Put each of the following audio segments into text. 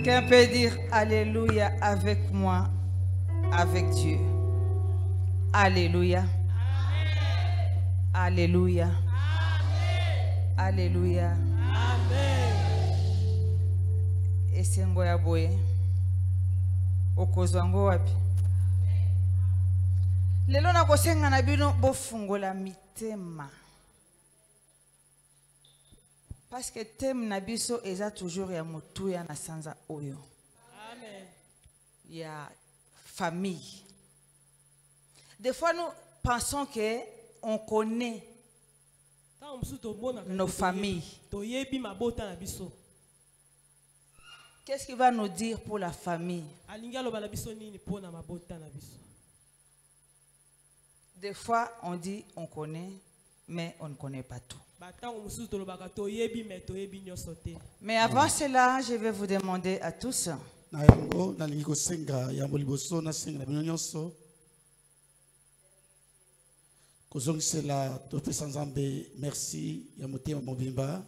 Quelqu'un peut dire Alléluia avec moi, avec Dieu. Alléluia. Alléluia. Alléluia. Amen. Esengo ya boye. Okozwango wapi? Lelo na kosenga na bino bofungola mitema. Parce que thème na biso eza toujours ya motuya na sanza oyo. Amen. Ya famille. Des fois nous pensons que on connaît nos familles. Qu'est-ce qu'il va nous dire pour la famille? Des fois on dit on connaît, mais on ne connaît pas tout. Mais avant cela, je vais vous demander à tous merci ya motema mobimba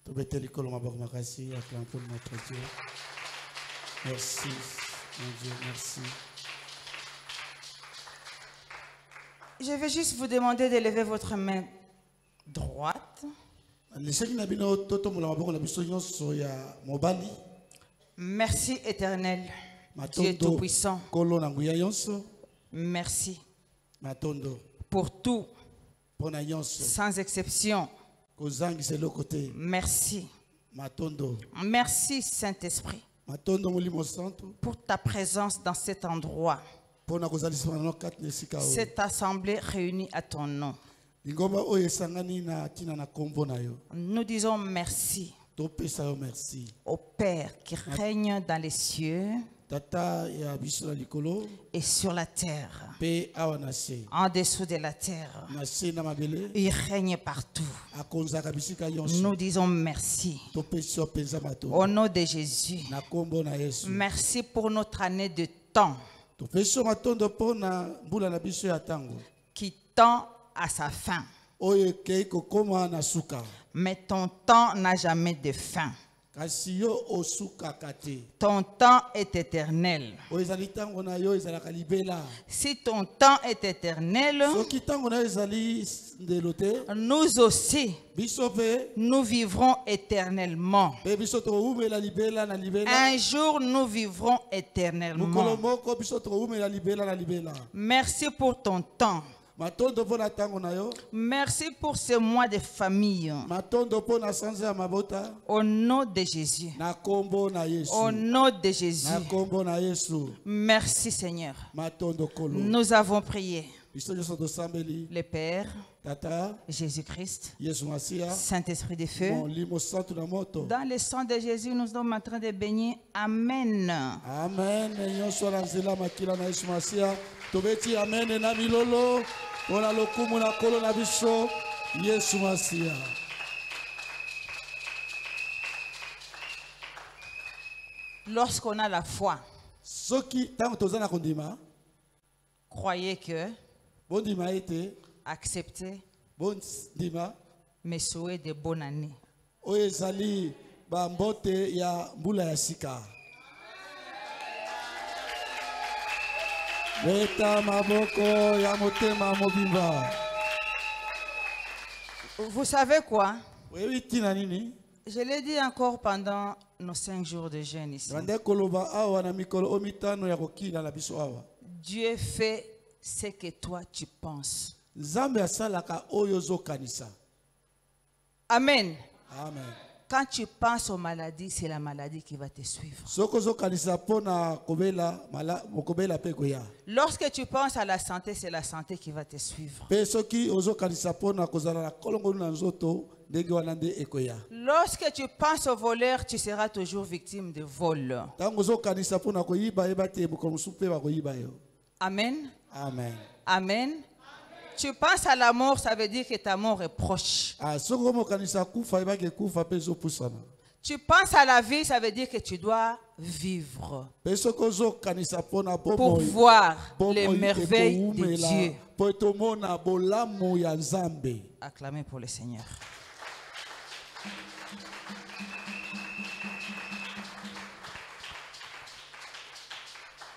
tobete likolo maboko makasi acclame pour notre Dieu. Merci mon Dieu, merci. Je vais juste vous demander de lever votre main droite. Merci éternel, Dieu Tout-Puissant. Merci pour tout, sans exception. Merci. Merci Saint-Esprit pour ta présence dans cet endroit. Cette assemblée réunie à ton nom. Nous disons merci au Père qui règne dans les cieux et sur la terre, en dessous de la terre. Il règne partout. Nous disons merci au nom de Jésus. Merci pour notre année de temps qui tend à sa fin. Mais ton temps n'a jamais de fin. Ton temps est éternel. Si ton temps est éternel, nous aussi, nous vivrons éternellement. Un jour, nous vivrons éternellement. Merci pour ton temps. Merci pour ce mois de famille. Au nom de Jésus. Au nom de Jésus. Merci Seigneur. Nous avons prié. Le Père, Jésus-Christ, Saint-Esprit de feu. Dans le sang de Jésus, nous sommes en train de baigner. Amen. Amen. Lorsqu'on a la foi, croyez que acceptez mes souhaits de bonne année. Vous savez quoi? Je l'ai dit encore pendant nos 5 jours de jeûne ici. Dieu fait ce que toi tu penses. Amen. Amen. Quand tu penses aux maladies, c'est la maladie qui va te suivre. Lorsque tu penses à la santé, c'est la santé qui va te suivre. Lorsque tu penses au voleur, tu seras toujours victime de vol. Amen. Amen. Amen. Tu penses à la mort, ça veut dire que ta mort est proche. Tu penses à la vie, ça veut dire que tu dois vivre pour voir les merveilles de Dieu. Acclamez pour le Seigneur.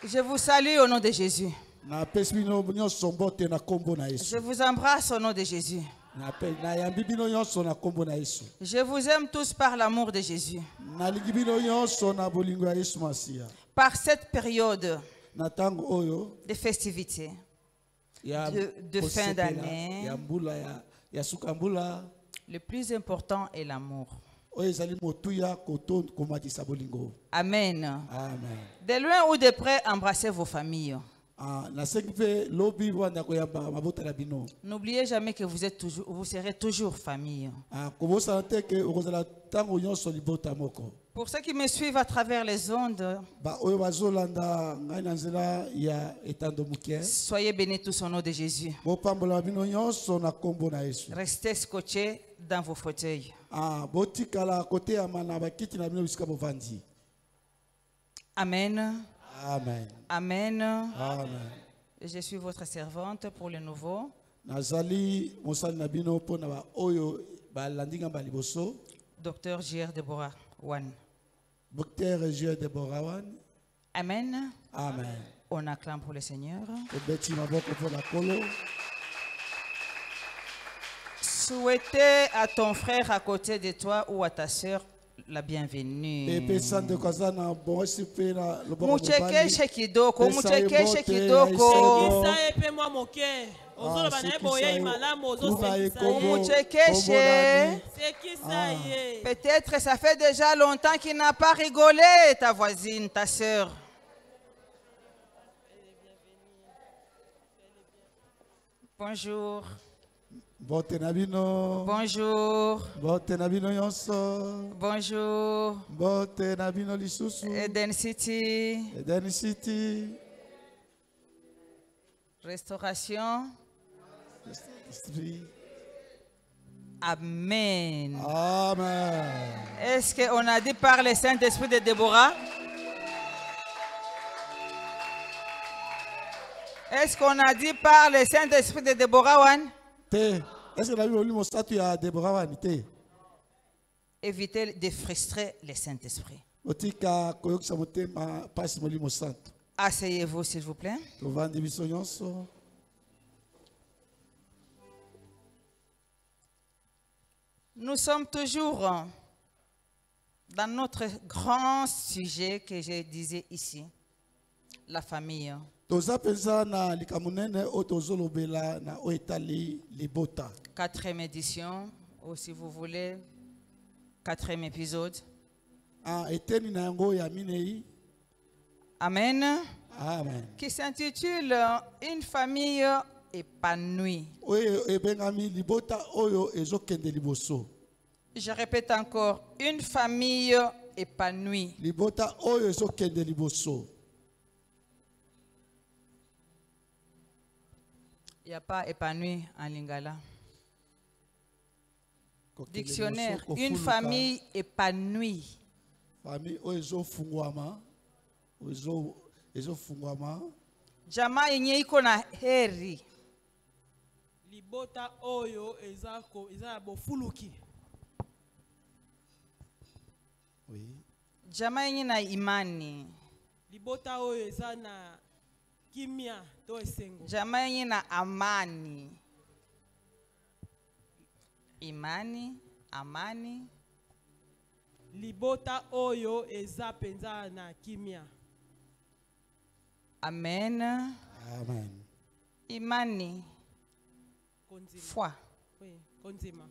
Je vous salue au nom de Jésus. Je vous embrasse au nom de Jésus. Je vous aime tous par l'amour de Jésus. Par cette période de festivités, de fin d'année, le plus important est l'amour. Amen. Amen. De loin ou de près, embrassez vos familles. N'oubliez jamais que vous serez toujours famille. Pour ceux qui me suivent à travers les ondes, soyez bénis tous au nom de Jésus. Restez scotchés dans vos fauteuils. Amen. Amen. Amen. Amen. Je suis votre servante pour le nouveau. Docteur J.R. Deborah Wan. Docteur J.R. Deborah Wan. Amen. Amen. On acclame pour le Seigneur. Souhaitez à ton frère à côté de toi ou à ta soeur la bienvenue. Muchekeshe kidoko, muchekeshe kidoko. Muchekeshe. Peut-être ça fait déjà longtemps qu'il n'a pas rigolé, ta voisine, ta soeur. Bonjour. Bonjour. Bonjour. Eden City. Restauration. Amen. Amen. Est-ce qu'on a dit par le Saint-Esprit de Déborah? Est-ce qu'on a dit par le Saint-Esprit de Déborah Wan? Est-ce que la Bible statut à Déborah Wan? Évitez de frustrer le Saint-Esprit. Asseyez-vous s'il vous plaît. Nous sommes toujours dans notre grand sujet que je disais ici, la famille. Quatrième édition, ou si vous voulez, quatrième épisode. Amen. Amen. Qui s'intitule Une famille épanouie. Je répète encore, une famille épanouie. Il n'y a pas épanoui en lingala. Dictionnaire, une famille épanouie. Jamaa yenye iko na heri. Libota oyo ezako eza bofuluki. Oui. Jamaa yenye na imani. Libota oyo eza na kimia to esengo. Jamaa yenye na amani. Imani, amani. Libota oyo eza penza na kimia. Amen. Amen. Imani. Konzima. Foi. Oui, konzima.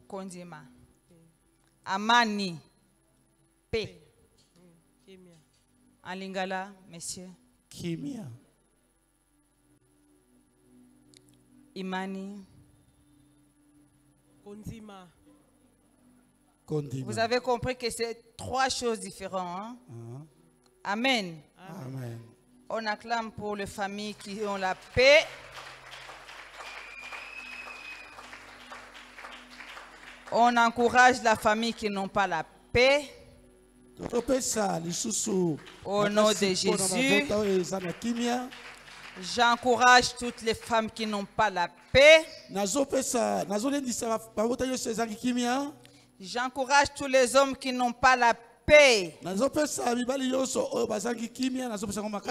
Konzima. Amani. Paix. Kimia. En lingala, monsieur. Kimia. Imani. Konzima. Vous avez compris que c'est trois choses différentes. Hein? Amen. Amen. On acclame pour les familles qui ont la paix. On encourage la famille qui n'ont pas la paix. Au nom de Jésus, j'encourage toutes les femmes qui n'ont pas la paix. J'encourage tous les hommes qui n'ont pas la paix. paix.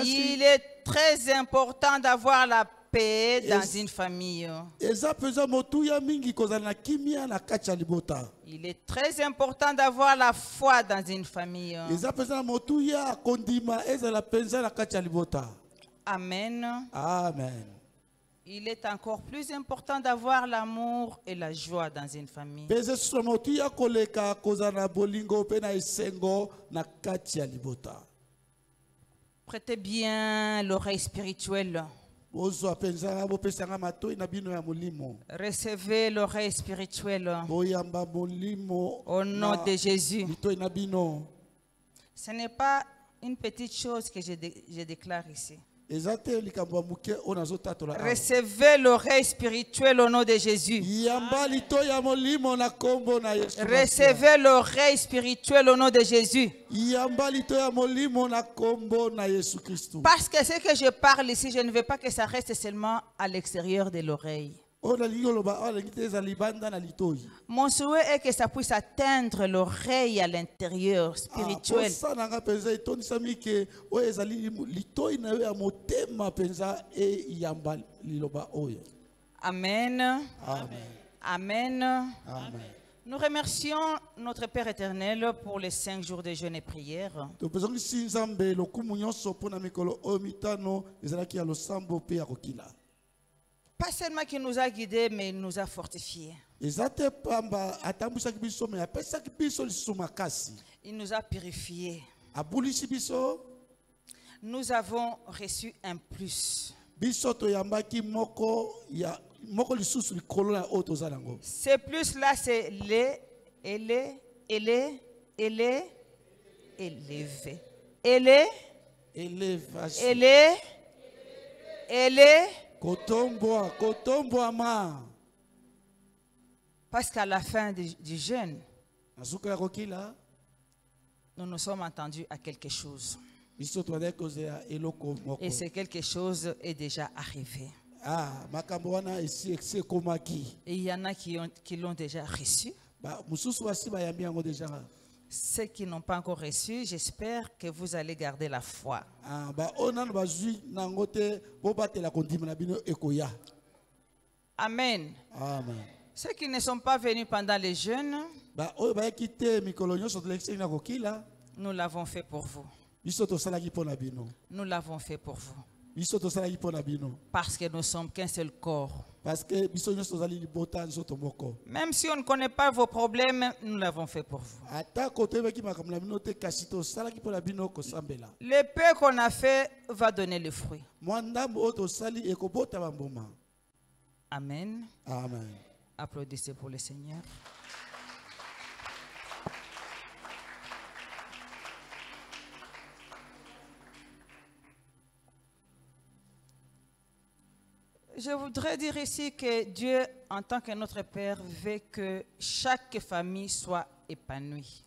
Il est très important d'avoir la paix dans une famille. Il est très important d'avoir la foi dans une famille. Amen. Amen. Il est encore plus important d'avoir l'amour et la joie dans une famille. Prêtez bien l'oreille spirituelle. Recevez l'oreille spirituelle au nom de Jésus. Ce n'est pas une petite chose que je déclare ici. Recevez l'oreille spirituelle au nom de Jésus. Recevez l'oreille spirituelle au nom de Jésus. Parce que ce que je parle ici, je ne veux pas que ça reste seulement à l'extérieur de l'oreille. Mon souhait est que ça puisse atteindre l'oreille à l'intérieur spirituel. Amen. Amen. Amen. Amen. Nous remercions notre Père éternel pour les 5 jours de jeûne et prière. Pas seulement qu'il nous a guidés, mais il nous a fortifiés. Il nous a purifiés. Nous avons reçu un plus. Ce plus-là, c'est élevé. Parce qu'à la fin du jeûne, nous nous sommes entendus à quelque chose. Et ce quelque chose est déjà arrivé. Et il y en a qui l'ont déjà reçu. Ceux qui n'ont pas encore reçu, j'espère que vous allez garder la foi. Amen. Amen. Ceux qui ne sont pas venus pendant les jeûnes, nous l'avons fait pour vous. Nous l'avons fait pour vous. Parce que nous sommes qu'un seul corps. Même si on ne connaît pas vos problèmes, nous l'avons fait pour vous. Le peu qu'on a fait va donner le fruit. Amen. Amen. Applaudissez pour le Seigneur. Je voudrais dire ici que Dieu, en tant que notre Père, veut que chaque famille soit épanouie.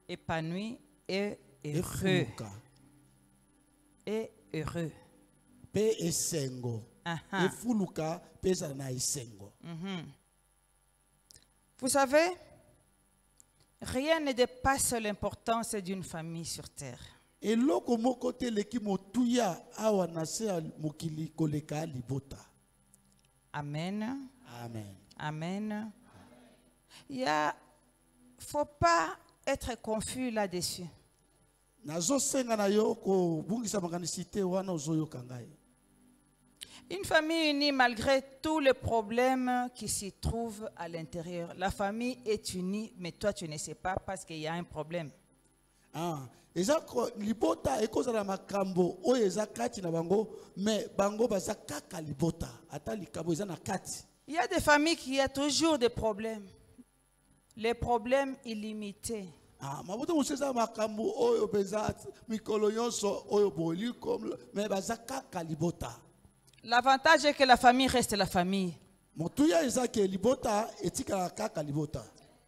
Épanoui et heureux. Et heureux. Vous savez, rien ne dépasse l'importance d'une famille sur terre. Amen. Amen. Amen. Il ne faut pas être confus là-dessus. Une famille unie malgré tous les problèmes qui s'y trouvent à l'intérieur. La famille est unie, mais toi tu ne sais pas parce qu'il y a un problème. Il y a des familles qui ont toujours des problèmes. Les problèmes illimités. L'avantage est que la famille reste la famille.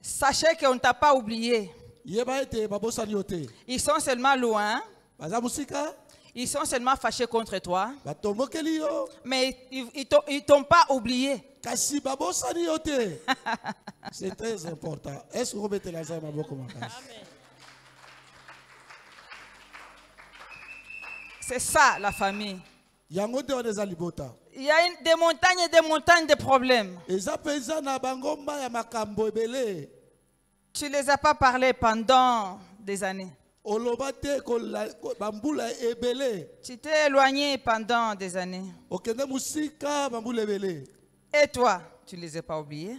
Sachez qu'on ne t'a pas oublié. Ils sont seulement loin. Ils sont seulement fâchés contre toi. Mais ils t'ont pas oublié. C'est très important. Est-ce que vous mettez la main beaucoup? C'est ça la famille. Il y a des montagnes et des montagnes de problèmes. Tu ne les as pas parlé pendant des années. Tu t'es éloigné pendant des années. Et toi, tu ne les as pas oubliés.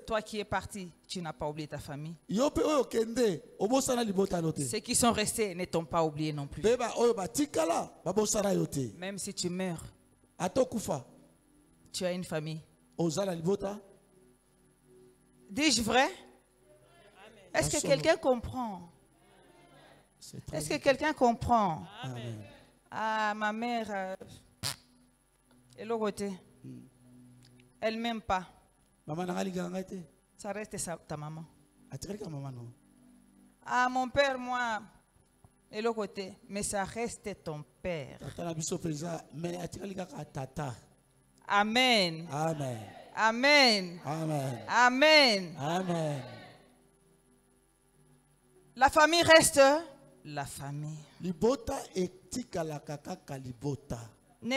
Toi qui es parti, tu n'as pas oublié ta famille. Ceux qui sont restés ne t'ont pas oublié non plus. Même si tu meurs, tu as une famille. Dis-je vrai? Est-ce que quelqu'un comprend? Est-ce que quelqu'un comprend? Amen. Ah, ma mère, elle est côté. Elle ne m'aime pas. Ça reste ta maman. Ah, mon père, moi, elle est côté. Mais ça reste ton père. Amen. Amen. Amen. Amen. Amen. Amen. La famille reste la famille. Ne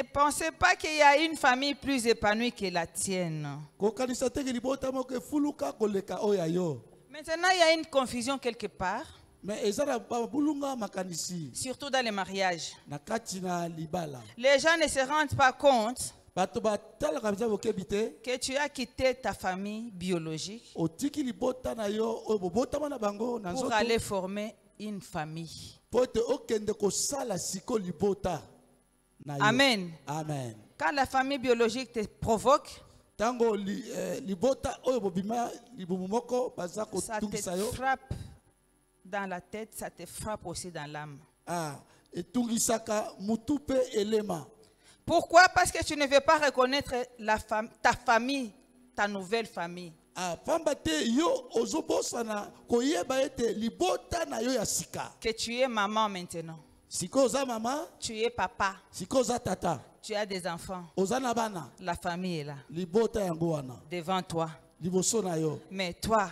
pensez pas qu'il y a une famille plus épanouie que la tienne. Maintenant, il y a une confusion quelque part. Surtout dans les mariages. Les gens ne se rendent pas compte que tu as quitté ta famille biologique pour aller former une famille. Amen. Amen. Quand la famille biologique te provoque, ça te frappe dans la tête, ça te frappe aussi dans l'âme. Pourquoi? Parce que tu ne veux pas reconnaître ta famille, ta nouvelle famille. Que tu es maman maintenant. Tu es papa. Tu as des enfants. La famille est là. Devant toi. Mais toi,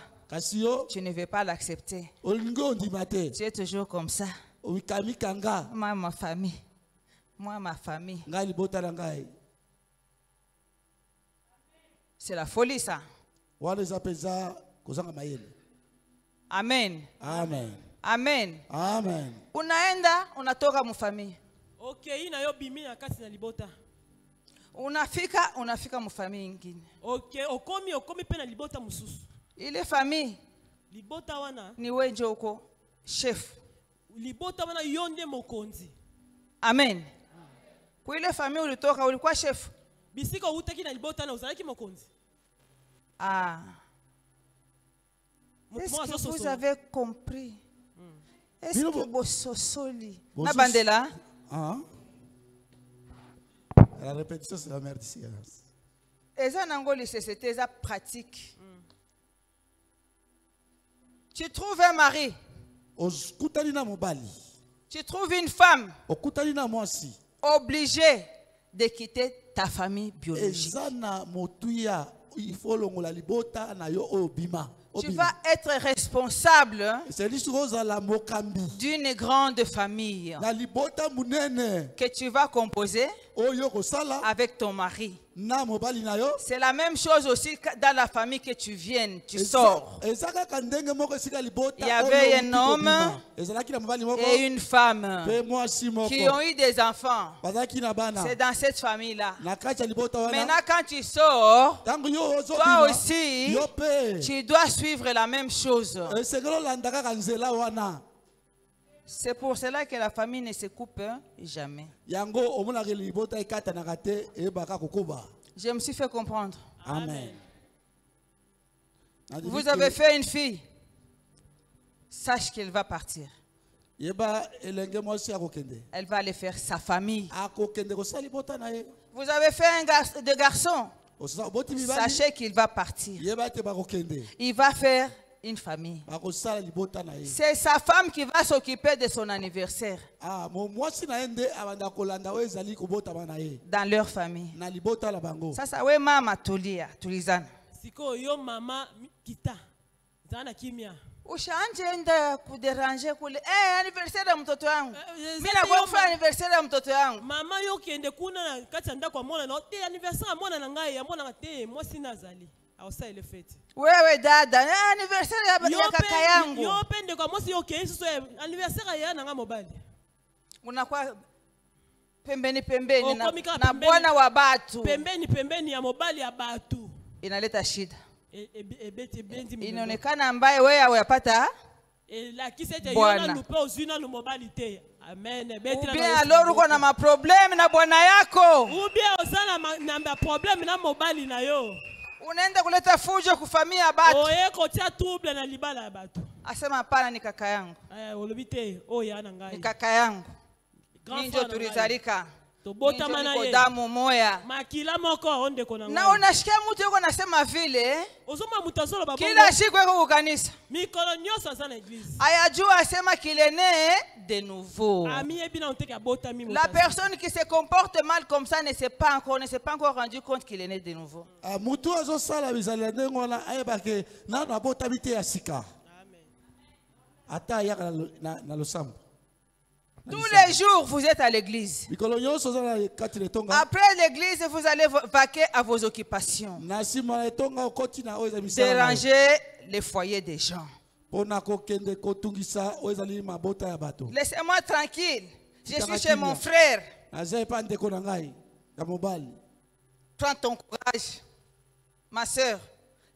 tu ne veux pas l'accepter. Tu es toujours comme ça. Moi, ma famille. Moi, ma famille. C'est la folie, ça. Amen. Amen. Amen. Amen. Unaenda, unatoka mu famille. Okay, ina yo bimi na kasi na libota. Unafika mu famille ingine. Okay, okomi pe na libota mususu. Ile famille. Libota wana. Ni wewe ndio uko chef. Libota wana yonde mokonzi. Amen. Kwa ile famille ulitoka ulikuwa chef. Bisika utaki na libota na uzalaki mokonzi. Ah. Est-ce que vous avez compris? Est-ce que Bososoli na bandela? La répétition, c'est la mère d'ici. Eza nangoli c'était eza pratique. Tu trouves un mari. Tu trouves une femme. Obligée de quitter ta famille biologique. Tu vas être responsable d'une grande famille que tu vas composer avec ton mari. C'est la même chose aussi dans la famille que tu viennes, tu sors. Il y avait un homme et une femme qui ont eu des enfants. C'est dans cette famille-là. Maintenant, quand tu sors, toi aussi, tu dois suivre la même chose. C'est pour cela que la famille ne se coupe jamais. Je me suis fait comprendre. Amen. Vous avez fait une fille. Sache qu'elle va partir. Elle va aller faire sa famille. Vous avez fait des garçons. Sachez qu'il va partir. Il va faire une famille. C'est sa femme qui va s'occuper de son anniversaire. Dans leur famille. Ça, oui, maman, tulizana. Siko yo mama kita. Zana kimia. Ushaanza kuderanje kule anniversaire ya mtoto wangu. Mimi nakuwa kufanya anniversaire ya mtoto wangu. Mama yo kiende kuna kati anda kwa mwana na te anniversaire mwana na ngai ya mwana ngate moi sinazali. Awasa ile fete. Wewe dada, anniversaire ya kaka yangu. Yo pende kwa moi yo ke so anniversaire ya na mobali. Unakuwa pembeni na bwana wa batu. Pembeni ya mobali ya batu. Inaleta shida. Inaonekana ambaye wewe huyapata bwana. Amen. Ubia alors uko na maprobleme na bwana yako. Ubia osana na problem na mobali na yo. Unaenda kuleta fujo kufamia batu. Oye kotia trouble na libala ya batu. Asema hapana, ni kaka yangu. Olobite oya na ngai. Ni kaka yangu. Ninjo tulizalika. Tobota mana ye. Damu moya. Makila moko onde kona ngai. Na unashikia mtu yuko nasema vile. Ozoma mutazolo babo. Kila siku yuko kanisa. Mikolo nyosa sana église. Ayajua asema qu'il est né de nouveau. La personne qui se comporte mal comme ça ne s'est pas encore rendu compte qu'il est né de nouveau. Tous les jours, vous êtes à l'église. Après l'église, vous allez vaquer à vos occupations. Déranger les foyers des gens. Laissez-moi tranquille. Je suis chez mon frère. Prends ton courage. Ma soeur,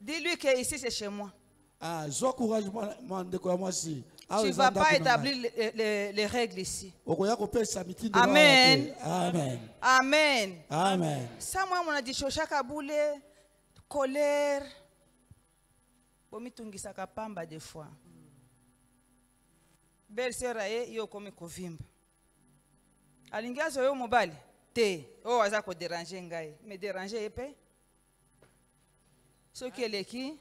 dis-lui que ici c'est chez moi. Tu ne vas pas établir les règles ici. Amen. Amen. Amen. Amen. Ça, moi, on a dit chochaka boule, colère. Bomitungisaka pamba des fois. Belle sœur aye yo komi kovimba. Alingazo yo mobali te. Oh aza ko déranger ngai. Me déranger epé. Ce qui est l'équi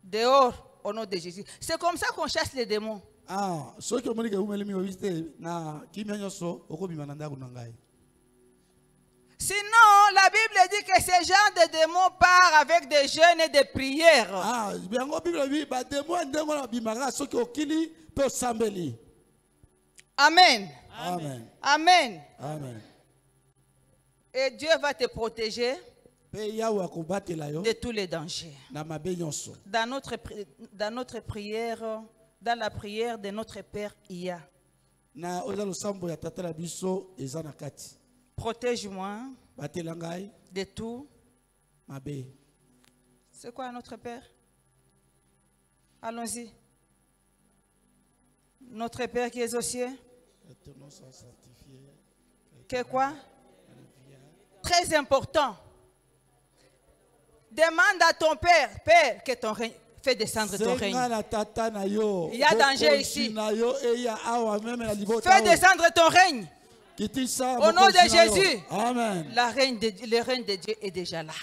dehors au nom de Jésus. C'est comme ça qu'on chasse les démons. Ah, ce qui est na kimyanyoso okobima na ndaku ngai. Sinon, la Bible dit que ces gens de démons partent avec des jeûnes et des prières. Ah, bien la Bible ba démons ndengo bimara soki okili pe sambeli. Amen. Amen. Amen. Amen. Et Dieu va te protéger de tous les dangers. Dans notre prière, dans la prière de notre Père, il y a. Protège-moi de tout. C'est quoi notre Père? Allons-y. Notre Père qui est aux cieux. Que quoi? Très important. Demande à ton Père, Père, que ton règne, fais descendre ton règne. Il y a danger ici. Fais descendre ton règne. Au nom de Jésus, Amen. Le règne de Dieu est déjà là.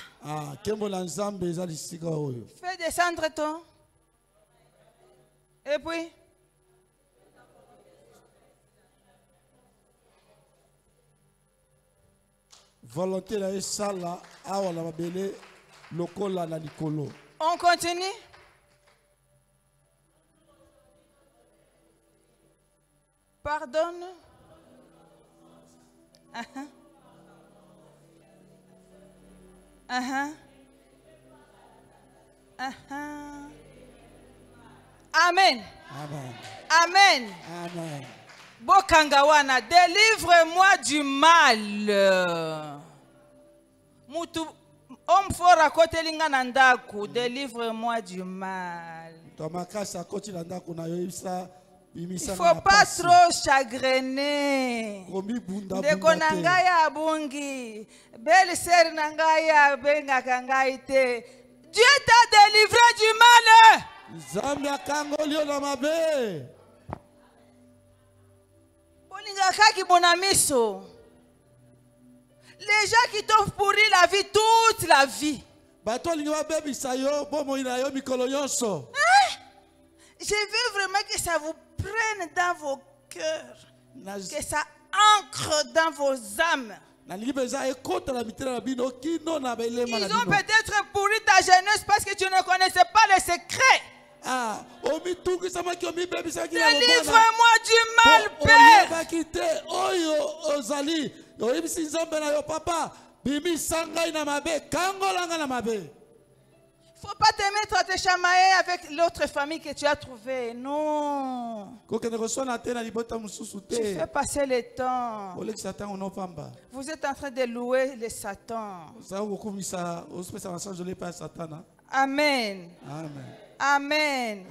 Fais descendre ton. Et puis, volonté la sala awa la babele lokola na likolo. On continue. Pardonne. Amen. Amen. Amen. Amen. Bokangawana, délivre-moi du mal. Mutu homme fort à côté linganandaku, délivre-moi du mal. Il ne faut pas trop chagriner. Ndeko nangaya abungi, belle sœur nangaya benga kangaite. Dieu t'a délivré du mal. Les gens qui t'ont pourri la vie toute la vie. Je veux vraiment que ça vous prenne dans vos cœurs. Que ça ancre dans vos âmes. Ils ont peut-être pourri ta jeunesse parce que tu ne connaissais pas les secrets. Délivre-moi du mal, Père. Il ne faut pas te mettre à te chamailler avec l'autre famille que tu as trouvée. Non. Tu fais passer le temps. Vous êtes en train de louer le Satan. Amen. Amen. Amen.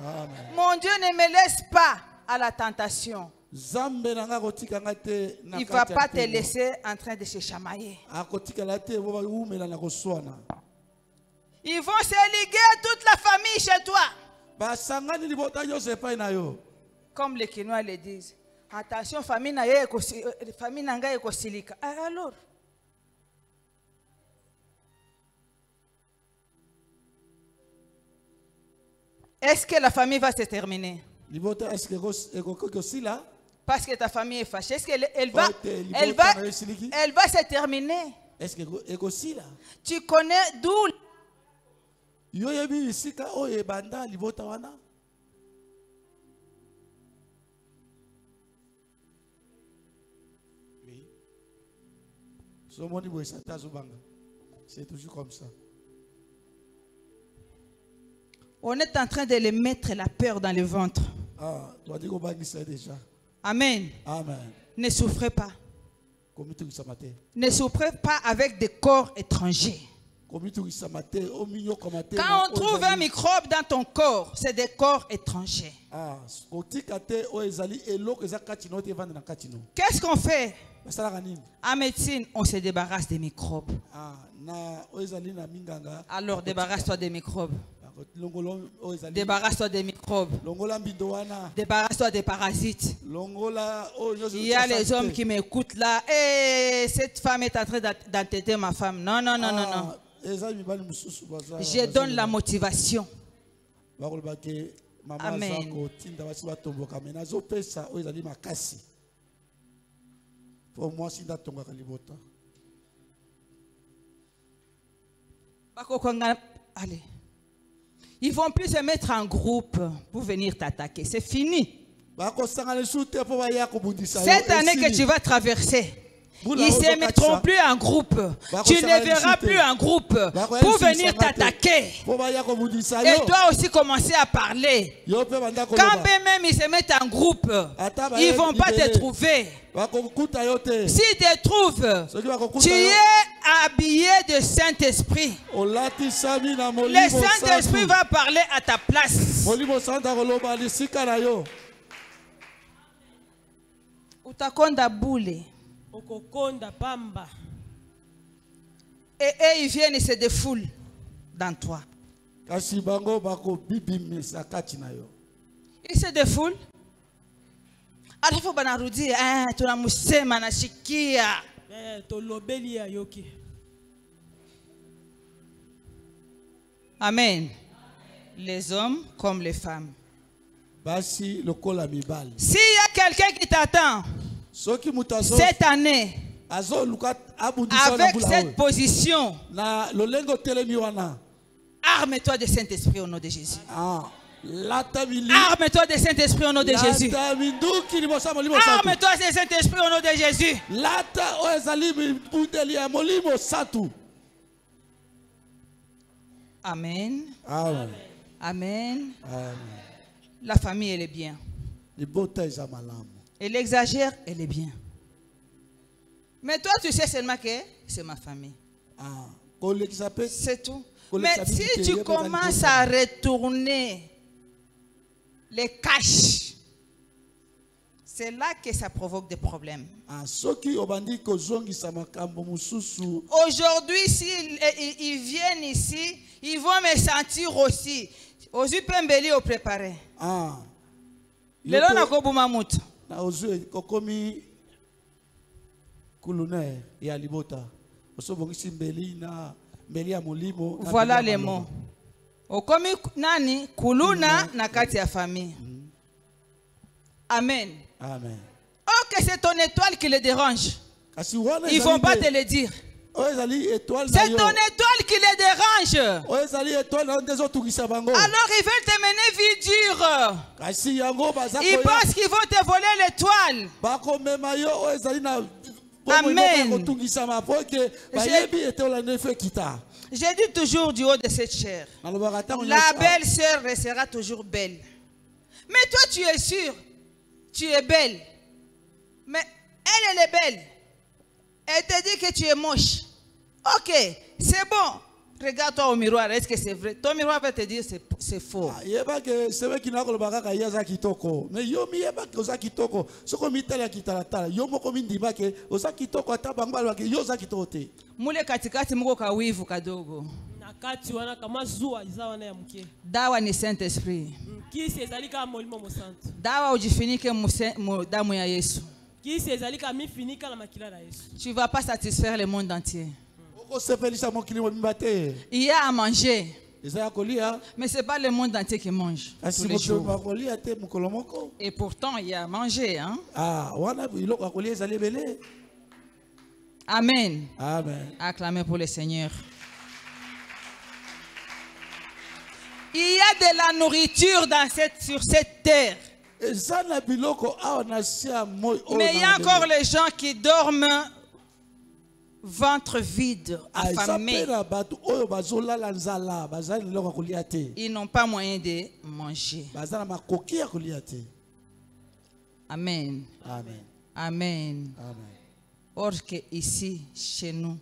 Mon Dieu ne me laisse pas à la tentation. Il ne va pas te laisser en train de se chamailler. Ils vont se liguer à toute la famille chez toi. Comme les Kinois le disent. Attention, famille nanga ekosilika. Alors, est-ce que la famille va se terminer? Parce que ta famille est fâchée. Est-ce qu'elle va se terminer? Tu connais d'où? Oui. C'est toujours comme ça. On est en train de les mettre la peur dans le ventre. Amen. Amen. Ne souffrez pas. Ne souffrez pas avec des corps étrangers. Quand on trouve un microbe dans ton corps, c'est des corps étrangers. Qu'est-ce qu'on fait? En médecine, on se débarrasse des microbes. Alors débarrasse-toi des microbes. Débarrasse-toi des microbes. Débarrasse-toi des parasites. Il y a les hommes qui m'écoutent là. Hey, cette femme est en train d'entêter ma femme. Non, non, non, non, non. Je donne la motivation. Amen. Allez. Ils vont plus se mettre en groupe pour venir t'attaquer. C'est fini. Cette année que tu vas traverser, ils ne se mettront plus en groupe. Tu ne verras plus un groupe pour venir t'attaquer. Et toi aussi commencer à parler. Quand même ils se mettent en groupe, ils ne vont pas te trouver. S'ils te trouvent, tu es habillé de Saint-Esprit. Le Saint-Esprit va parler à ta place. Utakonda boule. Et ils viennent et se défoulent dans toi. Ils se défoulent. Alafu banarudi tunamusema nashikia. Amen. Les hommes comme les femmes. S'il y a quelqu'un qui t'attend cette année avec cette position, arme-toi de Saint-Esprit au nom de Jésus. Arme-toi de Saint-Esprit au nom de Jésus. Arme-toi de Saint-Esprit au nom de Jésus. Amen. Amen. Amen. Amen. La famille, elle est bien. Elle exagère, elle est bien. Mais toi, tu sais seulement que c'est ma famille. C'est tout. Mais si tu commences à retourner les caches, c'est là que ça provoque des problèmes. Aujourd'hui, s'ils viennent ici, ils vont me sentir aussi. Aux Pembeli au préparé. Le long na kobuma mutu. Na ozu kokomi kuluner ya libota. Osobongisi mbeli na mbeli ya molimo. Voilà les mots. Okomi nani kuluna na kati ya famille. Amen. Amen. Oh, que c'est ton étoile qui les dérange. Ils ne vont pas te le dire. C'est ton étoile qui les dérange. Alors ils veulent te mener vie dure. Ils pensent qu'ils vont te voler l'étoile. Amen. J'ai dit toujours du haut de cette chair, la belle sœur restera toujours belle. Mais toi tu es sûr, tu es belle. Mais elle est belle. Elle te dit que tu es moche. Ok, c'est bon. Regarde-toi au miroir, est-ce que c'est vrai? Ton miroir va te dire c'est faux. Mule katikati muko kawivu kadogo. Dawa ni Saint-Esprit. Dawa ujifinike damu ya Yesu. Tu ne vas pas satisfaire le monde entier. Il y a à manger. Mais ce n'est pas le monde entier qui mange tous les jours. Et pourtant, il y a à manger. Hein? Amen. Amen. Acclamez pour le Seigneur. Il y a de la nourriture sur cette terre. Mais il y a encore les gens qui dorment ventre vide, affamés. Ils n'ont pas moyen de manger. Amen. Amen. Amen. Or que ici, chez nous,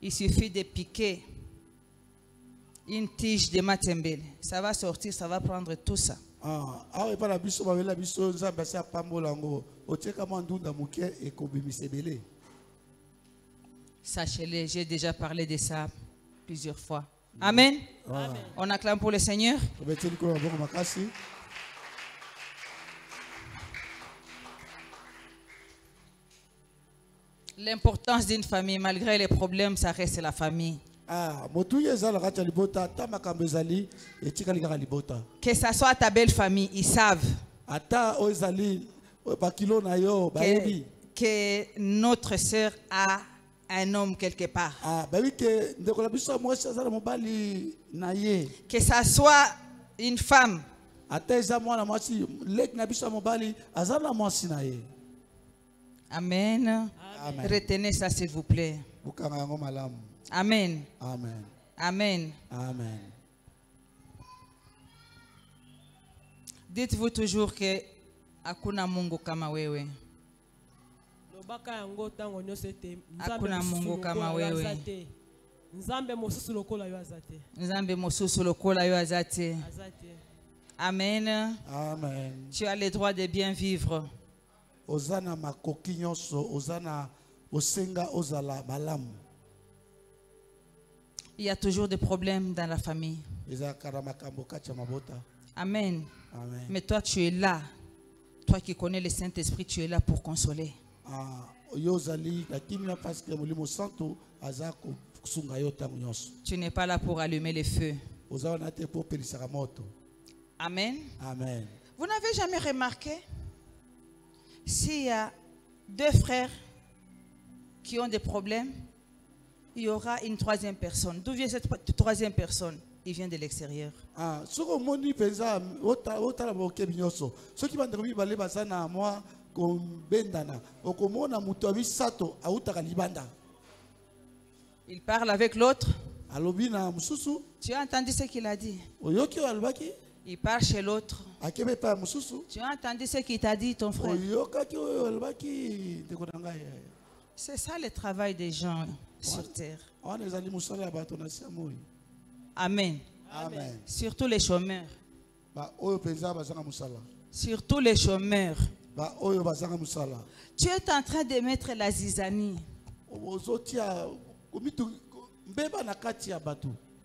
il suffit de piquer une tige de matembele. Ça va sortir, ça va prendre tout ça. Sachez-le, j'ai déjà parlé de ça plusieurs fois. Amen. Amen. On acclame pour le Seigneur. L'importance d'une famille, malgré les problèmes, ça reste la famille. Que ça soit ta belle famille, ils savent que notre sœur a un homme quelque part. Que ça soit une femme. Amen. Amen. Retenez ça s'il vous plaît. Amen. Amen. Amen. Amen. Dites-vous toujours que hakuna Mungu kama wewe. Hakuna Mungu kama wewe. Nzambe mosusu lokola yo azate. Amen. Amen. Tu as le droit de bien vivre. Ozana makoki nyonso, ozana osenga ozala malamu. Il y a toujours des problèmes dans la famille. Amen. Amen. Mais toi, tu es là. Toi qui connais le Saint-Esprit, tu es là pour consoler. Tu n'es pas là pour allumer les feux. Amen. Amen. Vous n'avez jamais remarqué s'il y a deux frères qui ont des problèmes, il y aura une troisième personne. D'où vient cette troisième personne? Il vient de l'extérieur. Il parle avec l'autre. Tu as entendu ce qu'il a dit? Il part chez l'autre. Tu as entendu ce qu'il t'a dit, ton frère? C'est ça le travail des gens sur terre. Amen. Amen. Surtout les chômeurs. Surtout les chômeurs. Tu es en train de mettre la zizanie.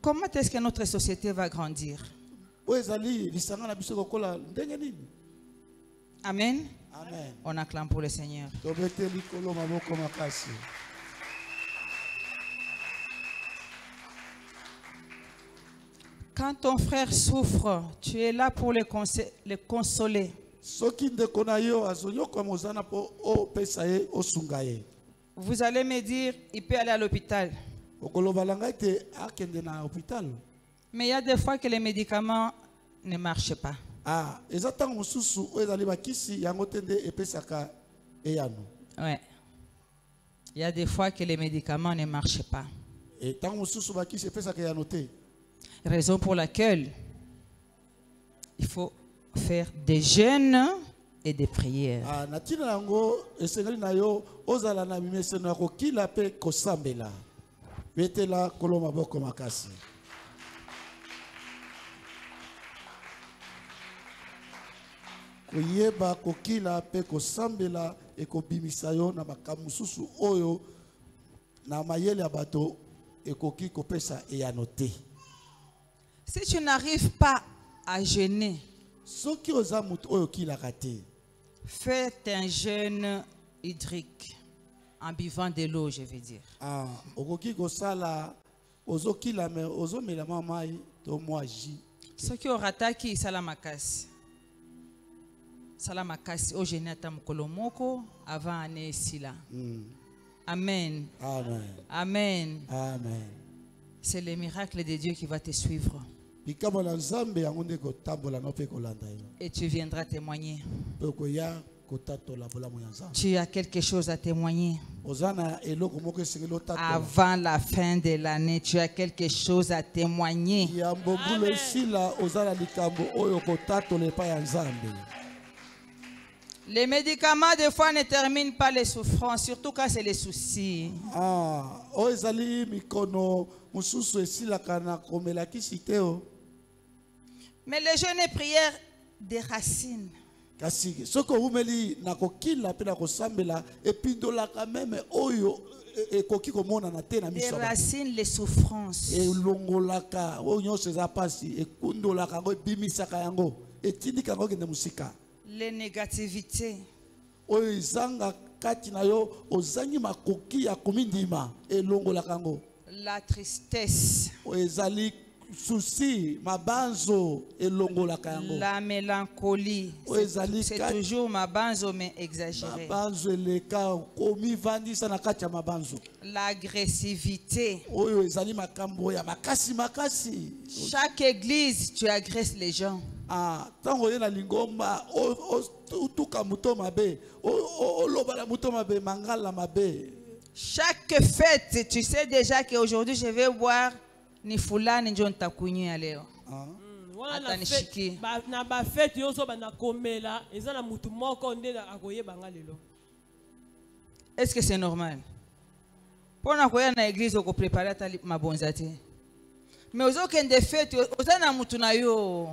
Comment est-ce que notre société va grandir? Amen. Amen. On acclame pour le Seigneur. Quand ton frère souffre, tu es là pour le consoler. Vous allez me dire, il peut aller à l'hôpital. Mais il y a des fois que les médicaments ne marchent pas. Ouais. Il y a des fois que les médicaments ne marchent pas. Raison pour laquelle il faut faire des jeûnes et des prières. Si tu n'arrives pas à jeûner, fais un jeûne hydrique en buvant de l'eau, je veux dire. Ce qui aura taki salamakasi. Salamakasi au jeûne à Kolomoko avant année sila. Amen. Amen. Amen. Amen. C'est le miracle de Dieu qui va te suivre. Et tu viendras témoigner. Tu as quelque chose à témoigner. Avant la fin de l'année, tu as quelque chose à témoigner. Les médicaments, des fois, ne terminent pas les souffrances, surtout quand c'est les soucis. Mais les jeûnes et prières des racines. Des racines, les souffrances. Les négativités. La tristesse. La mélancolie. C'est toujours mabanzo mais exagéré. L'agressivité. Chaque église, tu agresses les gens. Chaque fête, tu sais déjà qu'aujourd'hui je vais voir ni fulani njo nitakunyia leo. Hata nishiki. Na ba fête yoso bana komela ezana mutu moko nde akoyebanga lelo. Est-ce que c'est normal? Pona koya na église ko préparer ta mabonza te. Mais ozokende fête ozana mutu na yo.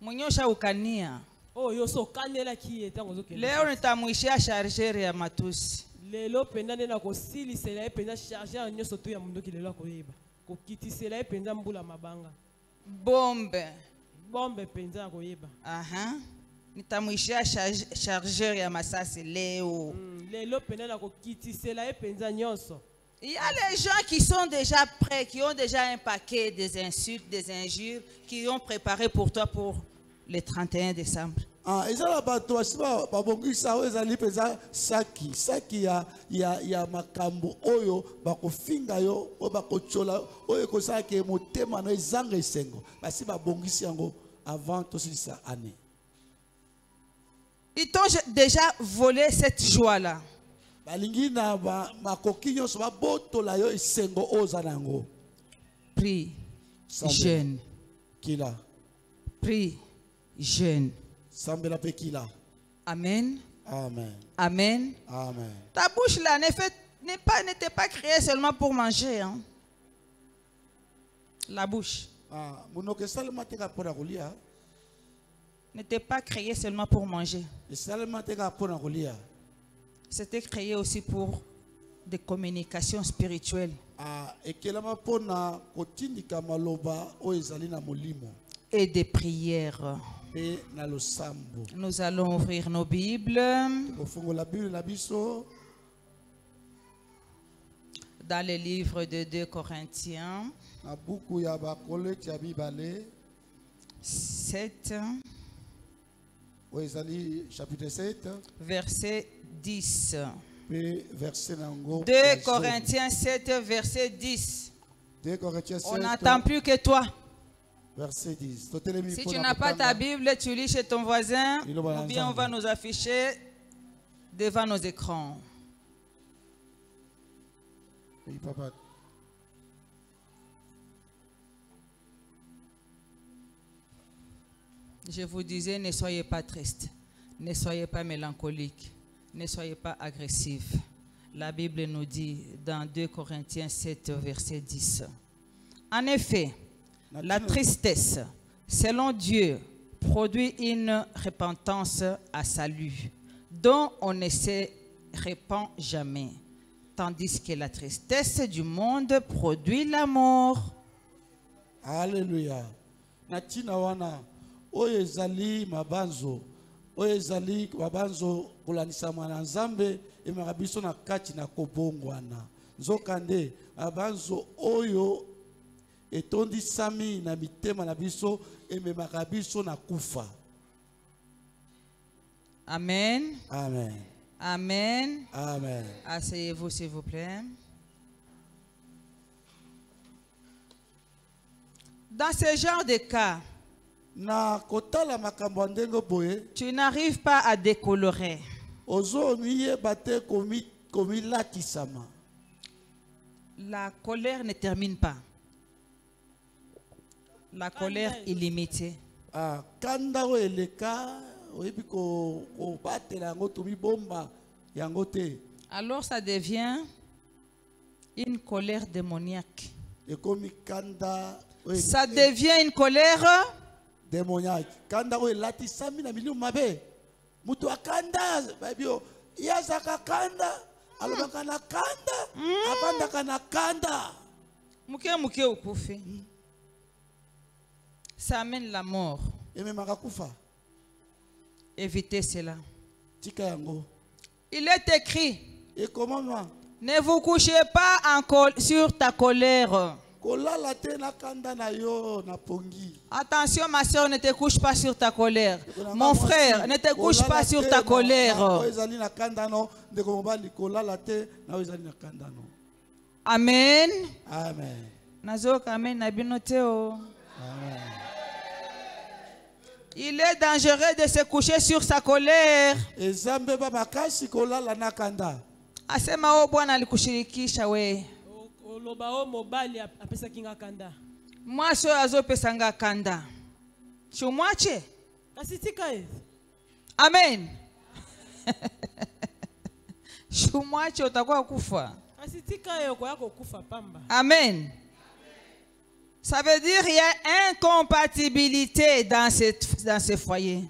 Munyosha ukania. Oh yoso kanela ki etango ozokende. Leo nitamuishia chargeur ya matusi. Lelo penda nena ko sili sela penda charger nyoso to ya mundoki lelo akoyeba. Ko kitisela penda mbula mabanga. Bombe penda akoyeba. Aha. Nitamuishia chargeur ya masasi leo. Lelo penda na ko kitisela penda nyoso. Il y a les gens qui sont déjà prêts, qui ont déjà un paquet des insultes, des injures, qui ont préparé pour toi pour le 31 décembre. ya makambo oyo bakofinga yo o bakochola oyo kosala ke motema no ezanga esengo basi babongisi yango avant tosilisa année. Ils t'ont déjà volé cette joie là. Balingi na makoki nyonso babotola yo esengo ozanango. Prie, jeûne. Kila. Prie, jeûne. Sambela pe kila. Amen. Amen. Amen. Amen. Ta bouche là n'était pas créée seulement pour manger. Hein? La bouche n'était pas créée seulement pour manger. C'était créé aussi pour des communications spirituelles. Et des prières. Nous allons ouvrir nos Bibles Dans le livre de 2 Corinthiens 7, chapitre 7, verset 10. 2 Corinthiens 7, verset 10. 2 Corinthiens 7, on n'attend plus que toi. Verset 10. Si tu n'as pas ta Bible, tu lis chez ton voisin, ou bien on va nous afficher devant nos écrans. Oui, papa. Je vous disais, ne soyez pas triste, ne soyez pas mélancolique, ne soyez pas agressif. La Bible nous dit dans 2 Corinthiens 7, verset 10. En effet, la tristesse, selon Dieu, produit une repentance à salut, dont on ne se répand jamais, tandis que la tristesse du monde produit la mort. Alléluia. Natina wana oyo ezali mabanzo, oyo ezali mabanzo kulanisa mwana nzambe emaka biso na kati na kobongwana. Nzokande mabanzo oyo etondisami na mitema na biso ememaka biso na kufa. Amen. Amen. Amen. Amen. Asseyez-vous s'il vous plaît. Dans ce genre de cas, tu n'arrives pas à décolorer. La colère ne termine pas. La colère illimitée. Alors ça devient une colère démoniaque. Ça devient une colère démoniaque. Ça amène la mort. Évitez cela. Il est écrit: ne vous couchez pas sur ta colère. Attention ma soeur, ne te couche pas sur ta colère. Mon frère, ne te couche pas sur ta colère. Amen. Amen. Il est dangereux de se coucher sur sa colère. Asema Bwana alikushirikisha we. Moi so azopesanga kanda. Shumwache. Amen. Shumwache utakuwa kufa. Amen. Ça veut dire qu'il y a incompatibilité dans ce foyer.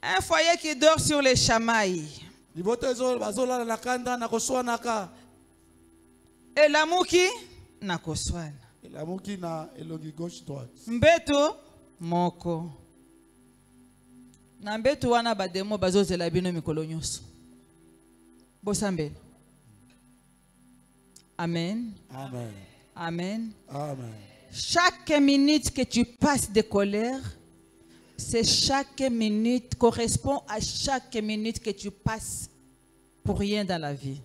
Un foyer qui dort sur les chamailles. Et l'amour qui na koswana. Mbeto moko. Na mbeto wana bademo bazozela bino mikolo nyonso. Bosambe. Amen. Amen. Amen. Amen. Chaque minute que tu passes de colère, c'est chaque minute correspond à chaque minute que tu passes pour rien dans la vie.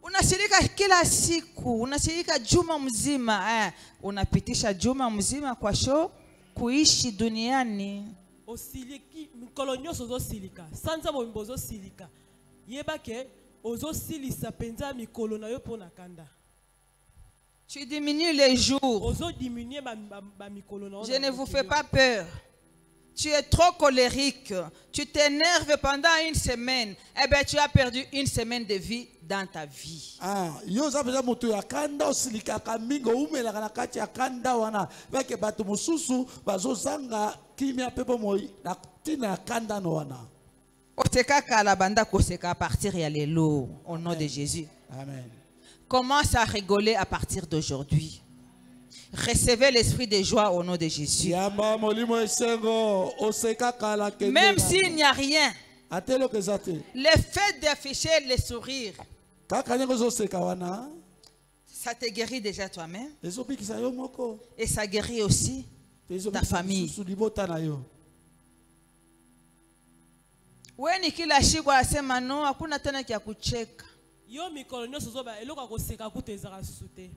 Unashirika kila siku, unashirika juma mzima, unapitisha juma mzima kwa show kuishi duniani. Osiliki mikolo nyonso ozosilika sanza bombo ozosilika yeba ke ozosilisa penza mikolo na yo pona kanda. Tu diminues les jours. Ozo diminuer ba mikolo na. Je ne vous fais pas peur. Tu es trop colérique. Tu t'énerves pendant une semaine. Eh bien, tu as perdu une semaine de vie dans ta vie. Au nom de Jésus. Amen. commence à rigoler à partir d'aujourd'hui. Recevez l'esprit de joie au nom de Jésus. Même s'il n'y a rien, le fait d'afficher le sourire, ça te guérit déjà toi-même. Et ça guérit aussi ta famille. Weni kila siku asema no, hakuna tena kia kucheka. Yo mikolo nyoso zoba eloko akoseka kutezaka sute.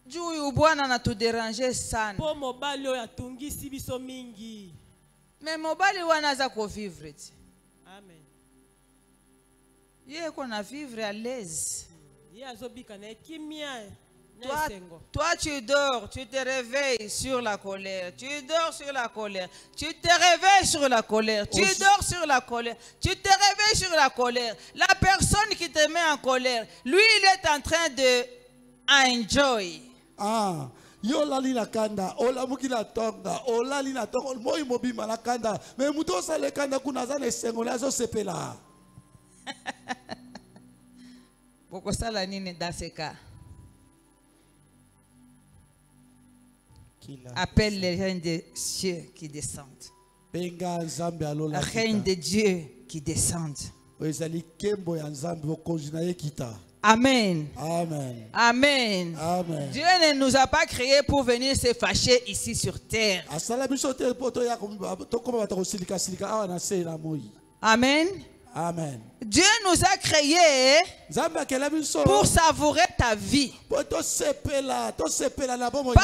Juu bwana anatudéranger sana. Po mobali oyo atungisi biso mingi. Mais mobali wanaza ko vivre. Amen. Yeye ko na vivre à l'aise. Yeye azobika na kimia. Toi, tu dors, tu te réveilles sur la colère. Tu dors sur la colère. Tu te réveilles sur la colère. Tu dors sur la colère. Tu te réveilles sur la colère. La personne qui te met en colère, lui, il est en train de enjoy. Ah. Yo lali na kanda, ola mukila tonga, ola li na tonga, moi mobima la kanda. Mais muto sa le kanda kuna zane sengola zo sepela. Pourquoi ça la nini dans ce cas? Appelle les reines des cieux qui descendent. La reine de Dieu qui descendent. Amen. Amen. Amen. Amen. Dieu ne nous a pas créés pour venir se fâcher ici sur terre. Amen. Amen. Dieu nous a créés pour savourer ta vie. Pas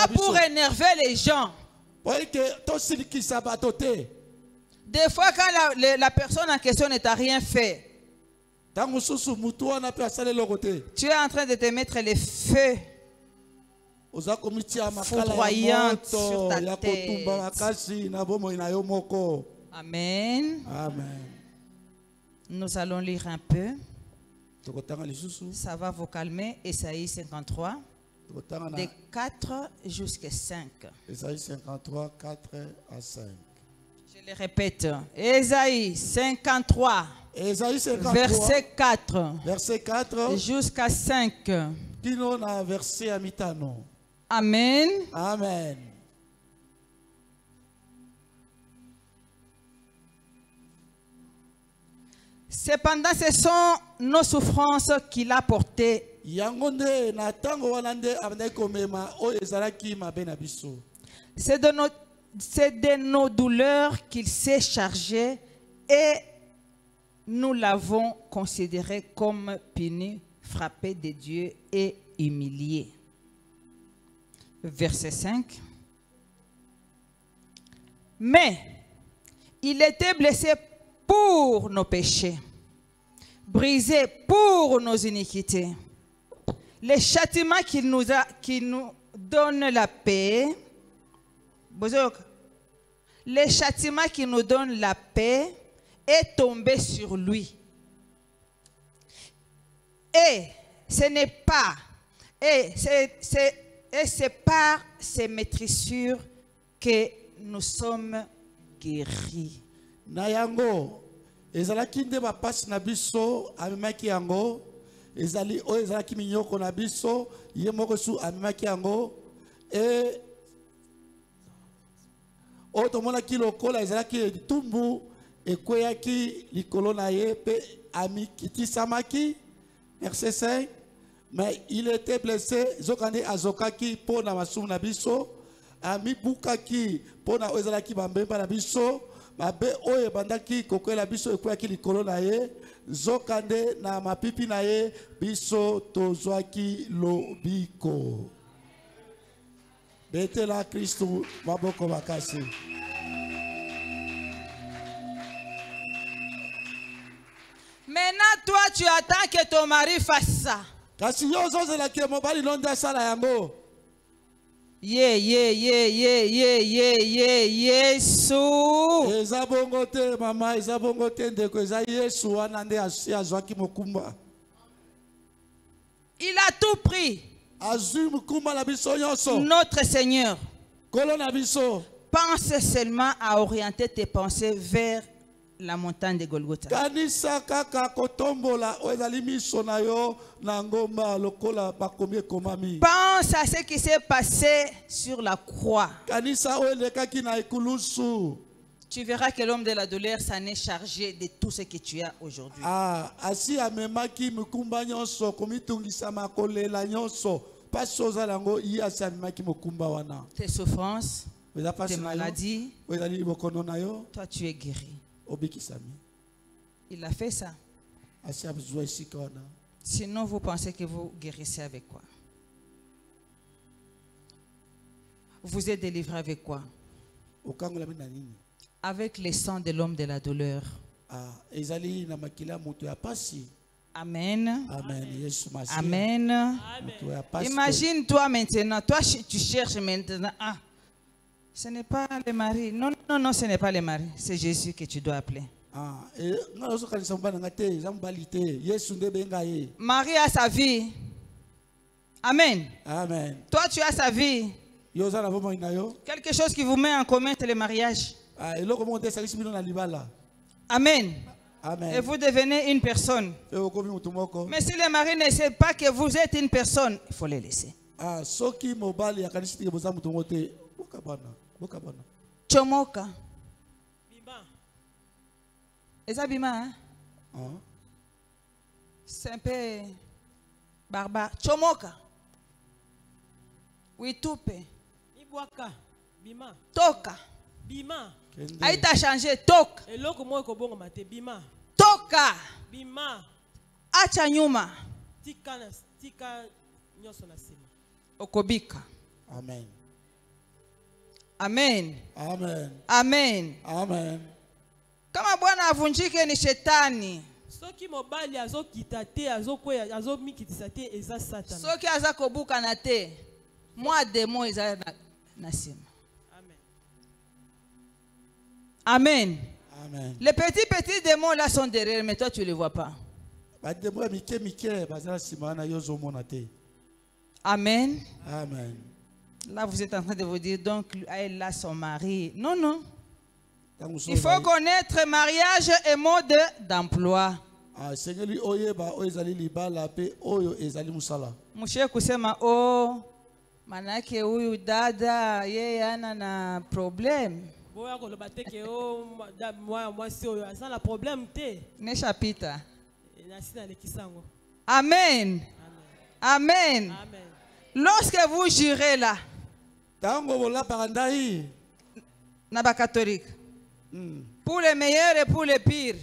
pour énerver les gens. Des fois, quand la personne en question ne t'a rien fait, tu es en train de te mettre les feux foudroyants sur ta tête. Amen. Amen. Nous allons lire un peu. Ça va vous calmer. Esaïe 53, de 4 jusqu'à 5. Esaïe 53, 4 à 5. Je le répète. Esaïe 53, verset 4, jusqu'à 5. Amen. Amen. Cependant, ce sont nos souffrances qu'il a portées. C'est de nos douleurs qu'il s'est chargé et nous l'avons considéré comme puni, frappé de Dieu et humilié. Verset 5. Mais il était blessé pour nos péchés, brisé pour nos iniquités. Le châtiment qui nous donne la paix, le châtiment qui nous donne la paix est tombé sur lui. Et ce n'est pas, et c'est par ces maîtrissures que nous sommes guéris. Nayango ezalaki nde bapasi na biso amemaki yango ezali o ezalaki minyoko na biso ye moko su amemaki yango e o tomonaki lokola ezalaki etumbu ekweyaki likolo na ye pe amikitisamaki. Verset 5. Mais il était blessé zokande azokaki po na masumu na biso amibukaki po na ezalaki bambemba na biso. Mabe oye bandaki kokwela biso ekwaki likolo na ye zokande na mapipi na ye biso tozwaki lobiko. Betela Kristo maboko makasi. Maintenant toi tu attends que ton mari fasse ça. Kasi yo zozela ke mobali londa sala yango. Yesu. Ezabongote mama, ezabongote ndeko eza Yesu wana nde azwaki mokumba. Il a tout pris. Azui mokumba na biso nyonso. Notre Seigneur. Kolo na biso. Pense seulement à orienter tes pensées vers la montagne de Golgotha. Pense à ce qui s'est passé sur la croix. Tu verras que l'homme de la douleur s'en est chargé de tout ce que tu as aujourd'hui. Tes souffrances, tes maladies, toi tu es guéri. Il a fait ça. Sinon vous pensez que vous guérissez avec quoi? Vous êtes délivré avec quoi? Avec le sang de l'homme de la douleur. Amen. Amen. Imagine-toi maintenant, toi tu cherches maintenant. Ah, ce n'est pas le mari. Non, non, non, ce n'est pas le mari. C'est Jésus que tu dois appeler. Marie a sa vie. Amen. Amen. Toi tu as sa vie. Quelque chose qui vous met en commun, c'est le mariage. Amen. Amen. Et vous devenez une personne. Mais si le mari ne sait pas que vous êtes une personne, il faut le laisser. Chomoka. Eza bima, hein? C'est un peu barbare. Chomoka. Oui, toupe. Toka. Bima. Aïta changé. Toka. Toka. Bima. Acha nyuma. Tika nyoso na sima. Okobika. Amen. Amen. Amen. Amen. Amen. Kama Bwana avunjike ni shetani. Soki mobali azokita te azomikitisa te eza Satan. Soki aza kobuka na te. Moi démon eza na sima. Amen. Amen. Les petits démons là sont derrière, mais toi tu ne les vois pas. Amen. Amen. Là vous êtes en train de vous dire, donc elle a son mari. Non, non. Il faut connaître mariage et mode d'emploi. Mshe kusema oh manake huyu dada yeye ana na problem. Neshapita. Amen. Amen. Lorsque vous jurez là, Naba catholique, pour le meilleur et pour le pire,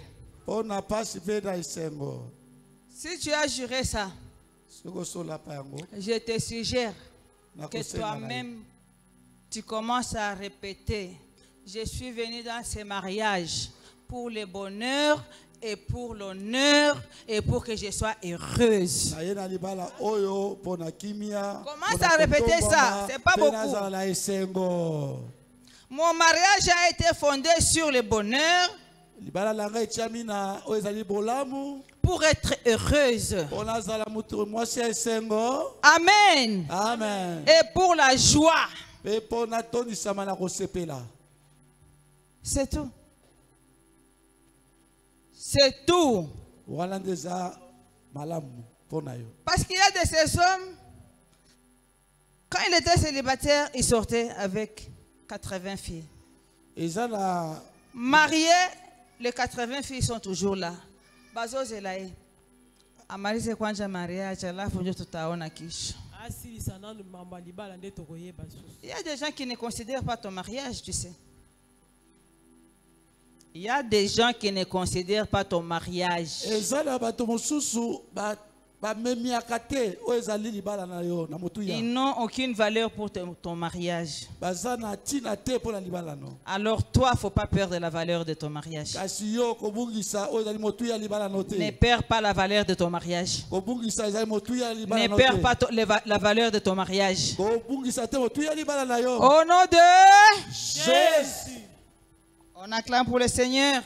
si tu as juré ça, je te suggère que toi-même tu commences à répéter: je suis venu dans ce mariage pour le bonheur et pour l'honneur et pour que je sois heureuse. Commence à répéter ça, c'est pas beaucoup. Mon mariage a été fondé sur le bonheur pour être heureuse. Amen. Amen. Et pour la joie. C'est tout. C'est tout. Parce qu'il y a de ces hommes, quand il était célibataire, il sortait avec 80 filles. Mariés, les 80 filles sont toujours là. Il y a des gens qui ne considèrent pas ton mariage, tu sais. Il y a des gens qui ne considèrent pas ton mariage. Ils n'ont aucune valeur pour ton mariage. Alors toi, il ne faut pas perdre la valeur de ton mariage. Ne perds pas la valeur de ton mariage. Ne perds pas la valeur de ton mariage. Au nom de Jésus. On acclame pour le Seigneur.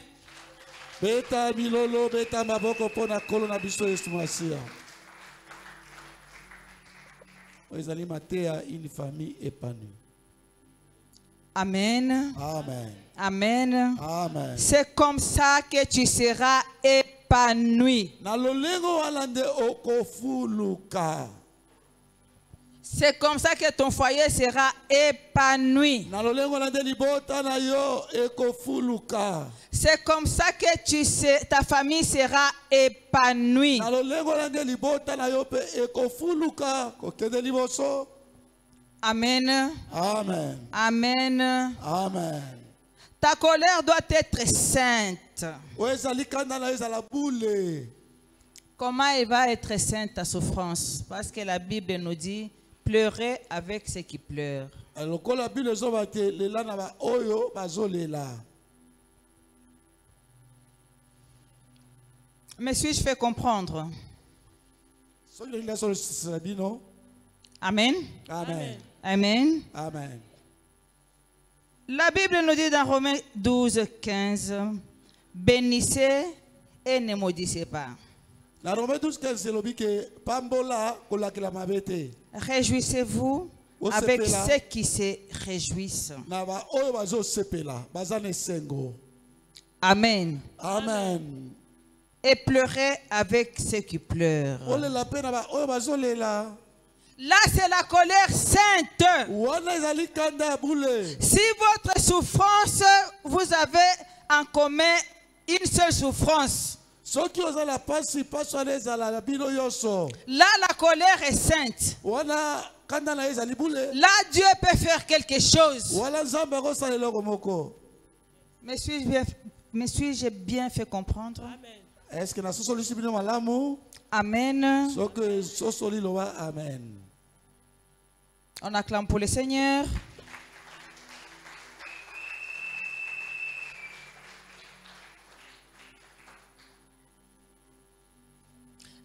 Beta milolo beta maboko pona kolo na biso Yesu Masia. Ezali matea une famille épanouie. Amen. Amen. Amen. Amen. C'est comme ça que tu seras épanoui. C'est comme ça que ton foyer sera épanoui. C'est comme ça que ta famille sera épanouie. Amen. Amen. Amen. Amen. Ta colère doit être sainte. Comment elle va être sainte, ta souffrance? Parce que la Bible nous dit, pleurez avec ceux qui pleurent. Me suis-je fait comprendre? Amen. Amen. Amen. Amen. La Bible nous dit dans Romains 12, 15, bénissez et ne maudissez pas. Réjouissez-vous avec ceux qui se réjouissent. Amen. Amen. Et pleurez avec ceux qui pleurent. Là, c'est la colère sainte. Si votre souffrance, vous avez en commun une seule souffrance. Là, la colère est sainte. Là, Dieu peut faire quelque chose. Me suis-je bien fait comprendre? Amen. Amen. On acclame pour le Seigneur.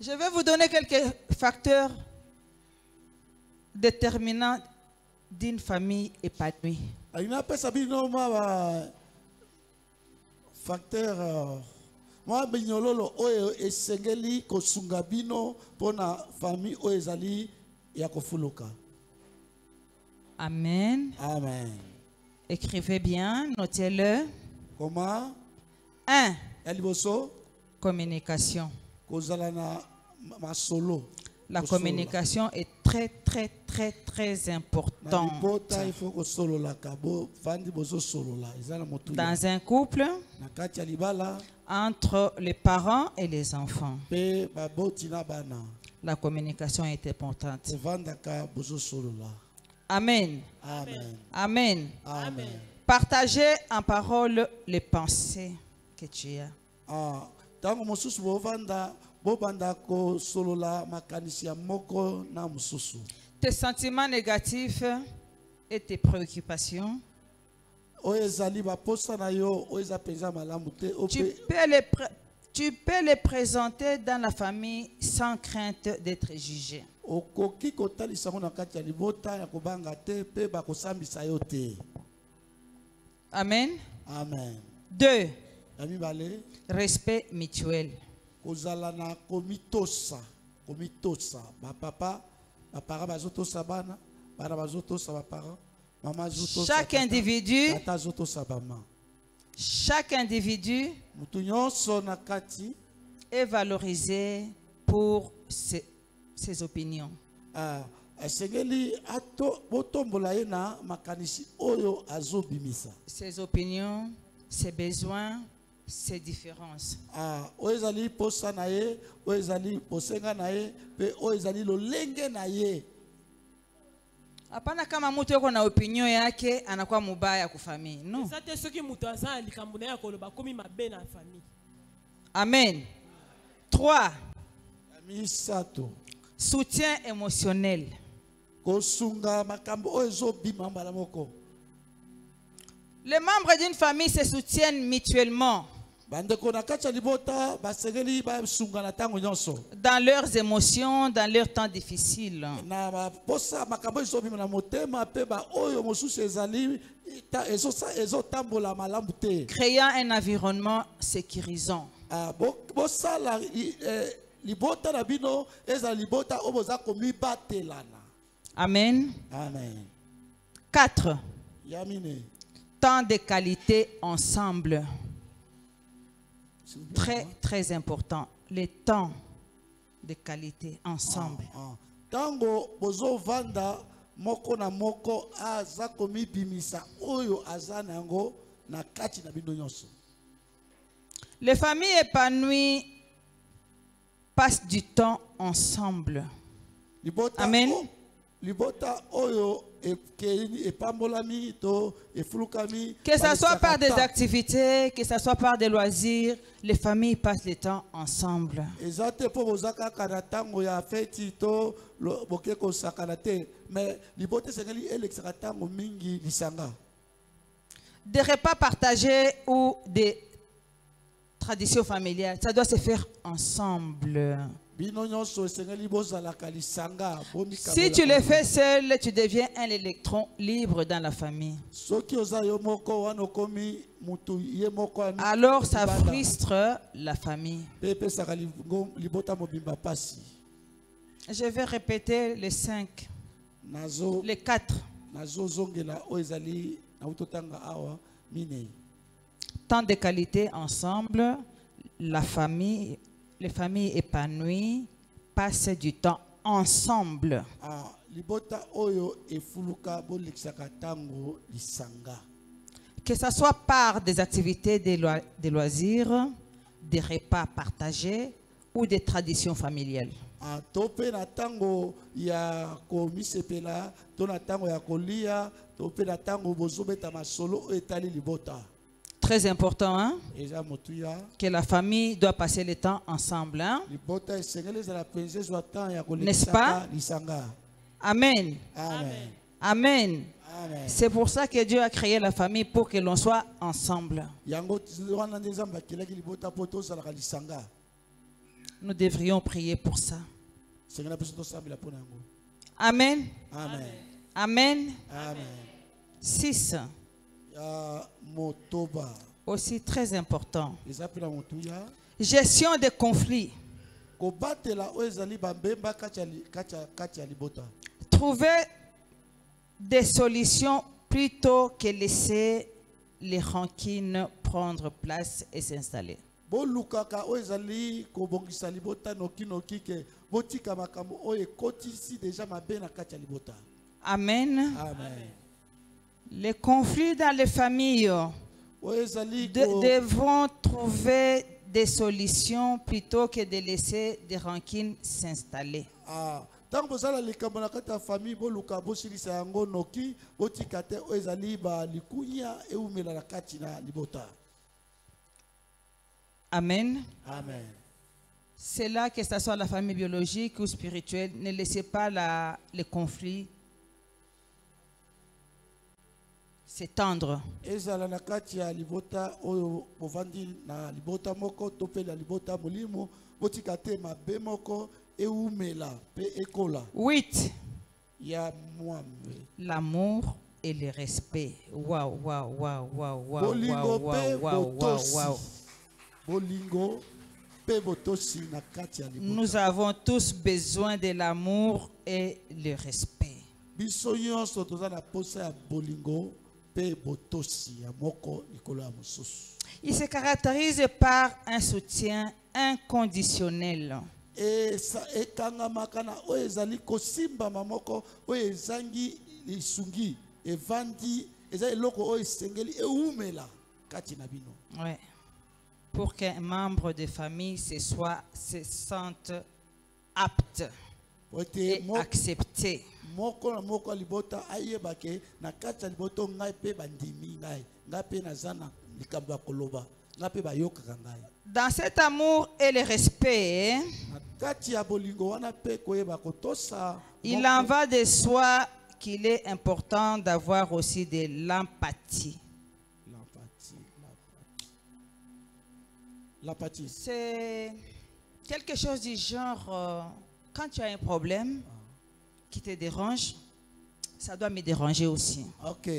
Je vais vous donner quelques facteurs déterminants d'une famille épanouie. Facteur moi binyololo oyo esengeli kosunga bino pona famille oyo ezali ya kofuluka. Amen. Amen. Écrivez bien, notez-le. Comment? 1. Eliboso. Communication. Kozalana masolo. La communication est très, très, très, très importante. Dans un couple, entre les parents et les enfants, la communication est importante. Amen. Amen. Amen. Amen. Partagez en parole les pensées que tu as. Tes sentiments négatifs et tes préoccupations, tu peux les présenter dans la famille sans crainte d'être jugé. Amen. Amen. 2. Respect mutuel. Chaque individu est valorisé pour ses opinions. Ses opinions, ses besoins, ses différences. Hapana kama mtu yuko na opinion yake anakuwa mubaya kwa familia. No. Amen. 3. Soutien émotionnel. Les membres d'une famille se soutiennent mutuellement dans leurs émotions, dans leurs temps difficiles. Créant un environnement sécurisant. Amen. Amen. 4. temps de qualité ensemble. Très, très important. Les temps de qualité ensemble. Tango bozo vanda moko na moko aza komi bimisa oyo azanango na kati na bino nyonso. Les familles épanouies passent du temps ensemble. Amen. Que ce soit par des activités, que ce soit par des loisirs, les familles passent le temps ensemble. Des repas partagés ou des traditions familiales, ça doit se faire ensemble. Si tu le fais seul, tu deviens un électron libre dans la famille. Alors ça frustre la famille. Je vais répéter les 5, les 4. Temps de qualité ensemble, la famille. Les familles épanouies passent du temps ensemble. Que ce soit par des activités de loisirs, des repas partagés ou des traditions familiales. Très important, hein? Que la famille doit passer le temps ensemble. Hein? N'est-ce pas? Amen. Amen. Amen. C'est pour ça que Dieu a créé la famille, pour que l'on soit ensemble. Nous devrions prier pour ça. Amen. Amen. Amen. Amen. 6. Aussi très important. Gestion des conflits. Trouver des solutions plutôt que laisser les rancines prendre place et s'installer. Amen. Amen. Les conflits dans les familles devront trouver des solutions plutôt que de laisser des rancines s'installer. Amen. Amen. C'est là que ce soit la famille biologique ou spirituelle, ne laissez pas les conflits s'étendre. Huit. L'amour et le respect. Waouh, waouh, waouh, waouh, waouh, waouh, waouh, waouh. Nous avons tous besoin de l'amour et le respect. Il se caractérise par un soutien inconditionnel. Ouais. Pour qu'un membre de famille se sente apte et accepté. Dans cet amour et le respect, il en va de soi qu'il est important d'avoir aussi de l'empathie. L'empathie. C'est quelque chose du genre, quand tu as un problème qui te dérange, ça doit me déranger aussi. Ok.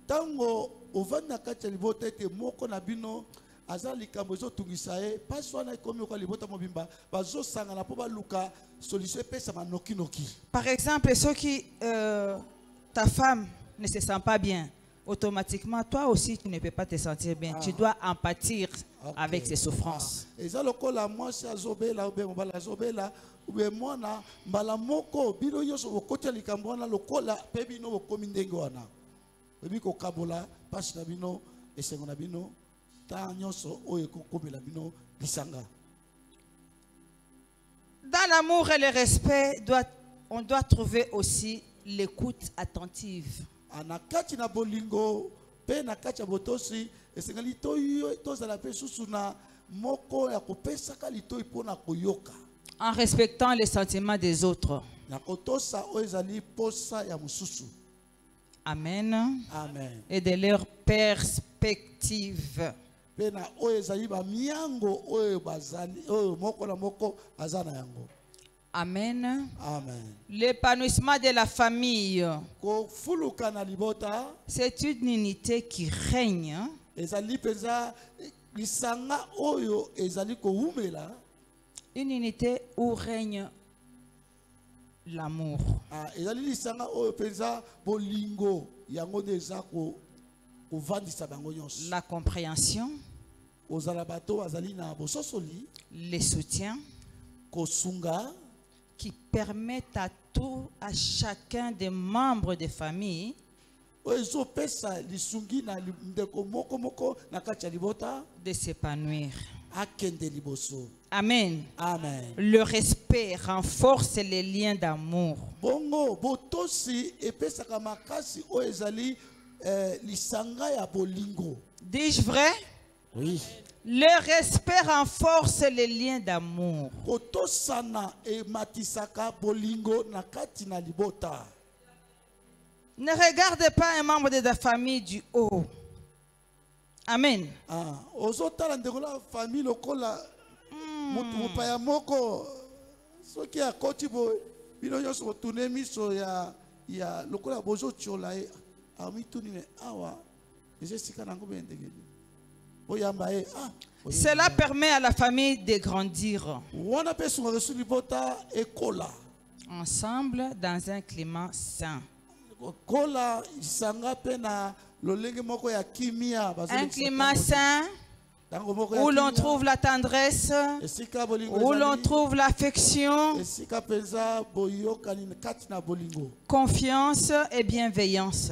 Tango ovanda kati libota ete moko na bino aza likambo ezotungisaye pasi wana ekomi oka libota mobimba bazosangana po baluka solution epesama noki noki. Par exemple, ceux qui ta femme ne se sent pas bien, automatiquement, toi aussi, tu ne peux pas te sentir bien. Tu dois empathir avec ses souffrances. Dans l'amour et le respect, on doit trouver aussi l'écoute attentive. En respectant les sentiments des autres. Amen. Amen. Et de leur perspective. Amen. Amen. L'épanouissement de la famille, c'est une unité qui règne. Une unité où règne l'amour. La compréhension, les soutiens qui permettent à chacun des membres de famille de s'épanouir. Amen. Amen. Le respect renforce les liens d'amour. Dis-je vrai? Oui. Le respect renforce les liens d'amour. Ne regarde pas un membre de ta famille du haut. Amen. Cela permet à la famille de grandir ensemble dans un climat sain. Un climat sain où l'on trouve la tendresse, où l'on trouve l'affection, confiance et bienveillance.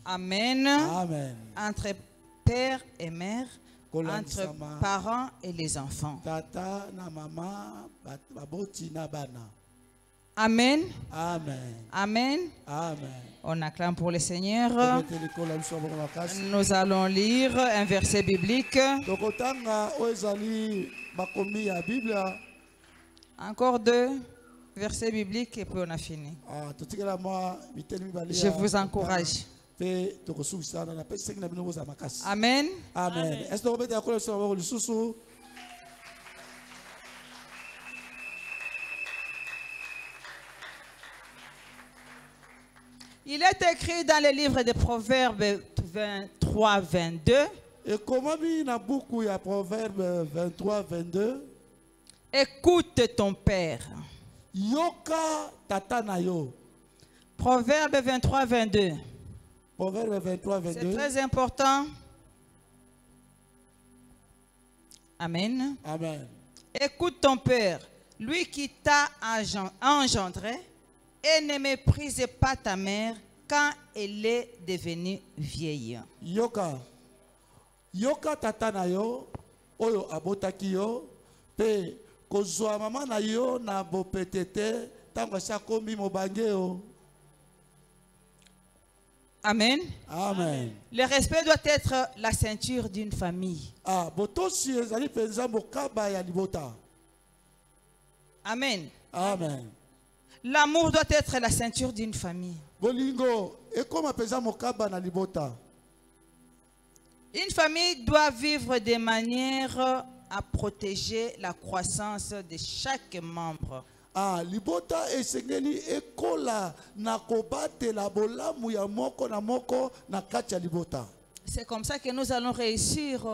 Amen. Amen. Entre père et mère, entre parents et les enfants. Amen. Amen. Amen. Amen. On acclame pour le Seigneur. Nous allons lire un verset biblique. Encore 2 versets bibliques et puis on a fini. Je vous encourage. Amen. Amen. Il est écrit dans le livre des Proverbes 23, 22. Et comment na beaucoup ya Proverbe 23, 22. Écoute ton père. Yoka tata na yo. Proverbe 23, 22. Proverbe 23, 22. C'est très important. Amen. Amen. Écoute ton père, lui qui t'a engendré, et ne méprise pas ta mère quand elle est devenue vieille. Yoka. Yoka tata na yo, oyo abotaki yo, pe kozwa mama na yo na bopetete, tango sakomi mobange yo. Amen. Amen. Le respect doit être la ceinture d'une famille. Ah, botosi ezali penza mokaba ya libota. Amen. Amen. L'amour doit être la ceinture d'une famille. Bolingo, ekoma penza mokaba na libota. Une famille doit vivre de manière à protéger la croissance de chaque membre. Ah, libota esengeli ekola na kobate la bolamu ya moko na moko na kati ya libota. C'est comme ça que nous allons réussir.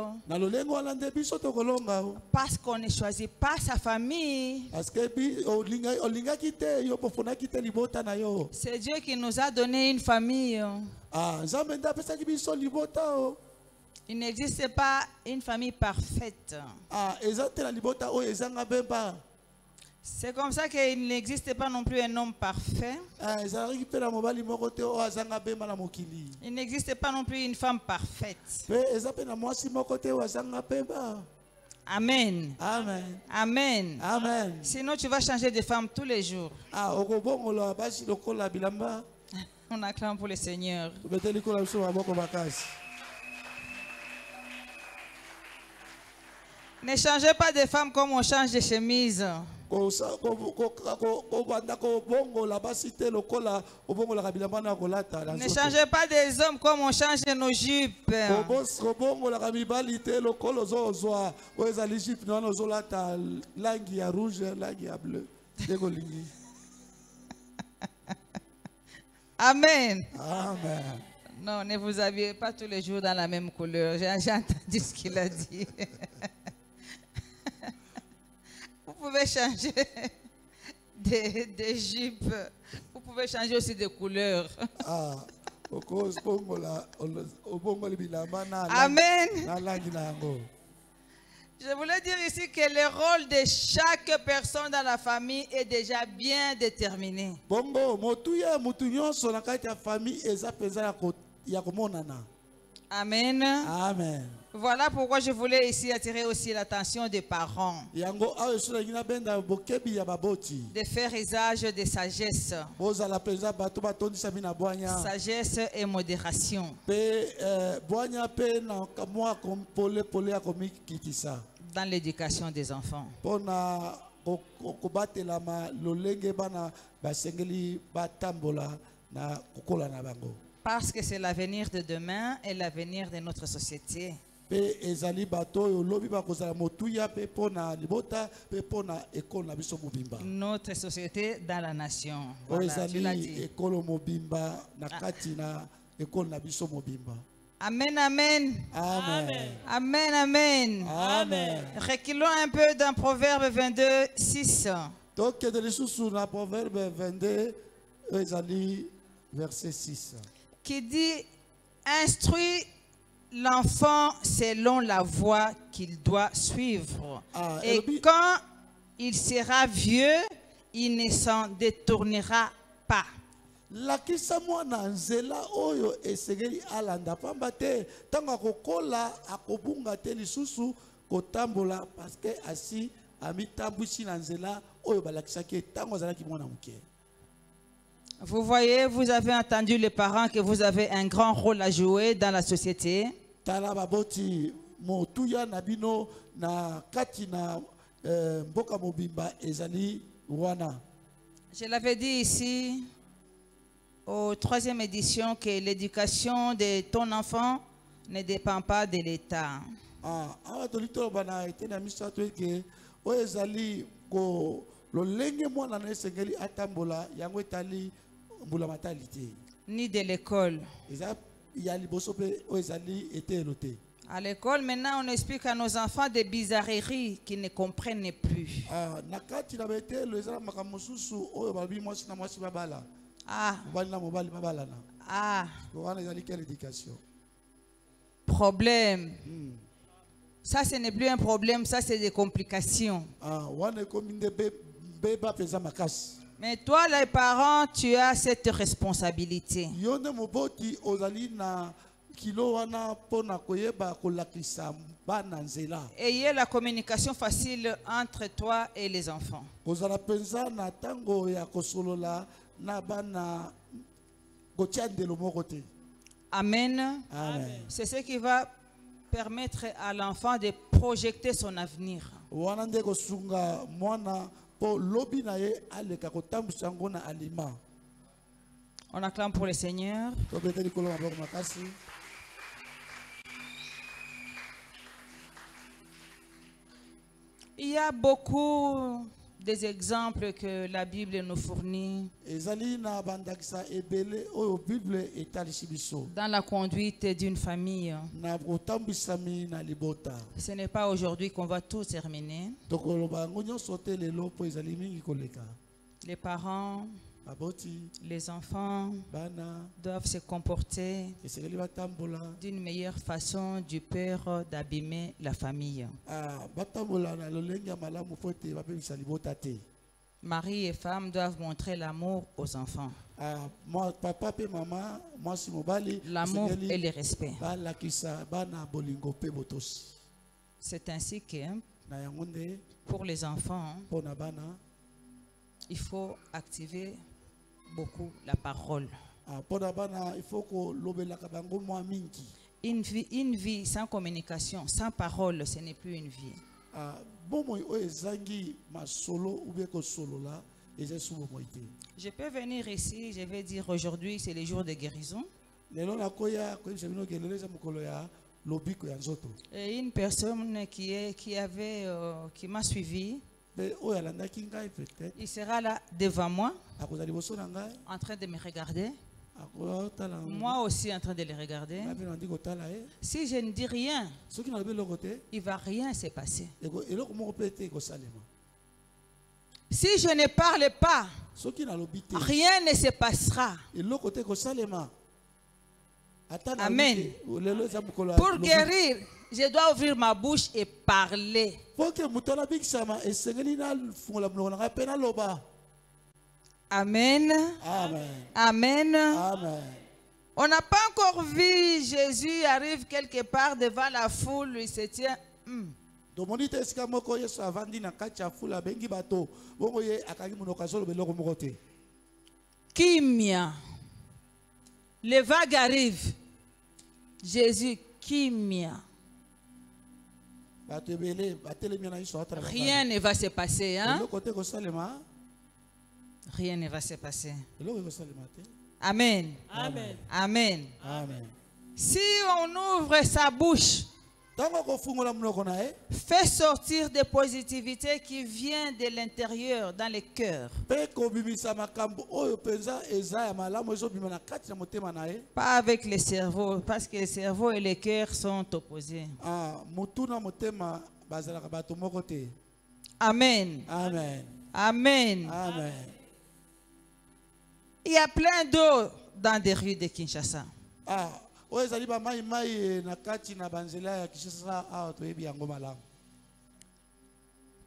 Parce qu'on ne choisit pas sa famille. C'est Dieu qui nous a donné une famille. Il n'existe pas une famille parfaite. C'est comme ça qu'il n'existe pas non plus un homme parfait. Il n'existe pas non plus une femme parfaite. Amen. Amen. Amen. Amen. Sinon, tu vas changer de femme tous les jours. On acclame pour le Seigneur. Ne changez pas de femme comme on change de chemise. Ne changez pas des hommes comme on change nos jupes. Amen. Amen. Non, ne vous habillez pas tous les jours dans la même couleur. J'ai entendu ce qu'il a dit. Vous pouvez changer de jupes. Vous pouvez changer aussi de couleur. Amen. Je voulais dire ici que le rôle de chaque personne dans la famille est déjà bien déterminé. Amen. Amen. Voilà pourquoi je voulais ici attirer aussi l'attention des parents. De faire usage de sagesse. Sagesse et modération. Dans l'éducation des enfants. Parce que c'est l'avenir de demain et l'avenir de notre société. Notre société dans la nation. Voilà, tu l'as dit. Amen, amen. Amen. Amen, amen. Amen. Reculons un peu dans Proverbe 22, 6. Proverbe 22, verset 6. Qui dit, instruis l'enfant selon la voie qu'il doit suivre. Et quand il sera vieux, il ne s'en détournera pas. Lakisa mwana nzela oyo esengeli alanda pamba te tanga kokola akobunga te lisusu kotambola parce que asi amitambwisi na nzela oyo balakisaki tango azalaki mwana muke. Vous voyez, vous avez entendu les parents que vous avez un grand rôle à jouer dans la société. Tala baboti motuya nabino na kati na mboka mobimba ezali wana. Je l'avais dit ici au 3e édition que l'éducation de ton enfant ne dépend pas de l'État. Ni de l'école. À l'école, maintenant, on explique à nos enfants des bizarreries qu'ils ne comprennent plus. Problème. Ça, ce n'est plus un problème, ça, c'est des complications. Mais toi, les parents, tu as cette responsabilité. Ayez la communication facile entre toi et les enfants. Amen. Amen. C'est ce qui va permettre à l'enfant de projeter son avenir. On acclame pour le Seigneur. Il y a beaucoup Des exemples que la Bible nous fournit dans la conduite d'une famille. Ce n'est pas aujourd'hui qu'on va tout terminer. Les parents, les enfants doivent se comporter d'une meilleure façon du peur d'abîmer la famille. Mari et femme doivent montrer l'amour aux enfants. L'amour et le respect. C'est ainsi que pour les enfants, il faut activer beaucoup la parole. Une vie sans communication, sans parole, ce n'est plus une vie. Je peux venir ici, je vais dire aujourd'hui c'est le jour de guérison. Et une personne qui m'a suivi, il sera là devant moi, en train de me regarder. Moi aussi en train de le regarder. Si je ne dis rien, il ne va rien se passer. Si je ne parle pas, rien ne se passera. Amen. Pour guérir, je dois ouvrir ma bouche et parler. Amen. Amen. Amen. Amen. On n'a pas encore vu Jésus arrive quelque part devant la foule, il se tient. Kimia. Les vagues arrivent. Jésus, Kimia. Rien ne va se passer, hein? Rien ne va se passer. Amen. Amen. Amen. Amen. Si on ouvre sa bouche, fait sortir des positivités qui viennent de l'intérieur, dans le cœur. Pas avec le cerveau, parce que le cerveau et le cœur sont opposés. Amen. Amen. Amen. Amen. Il y a plein d'eau dans des rues de Kinshasa.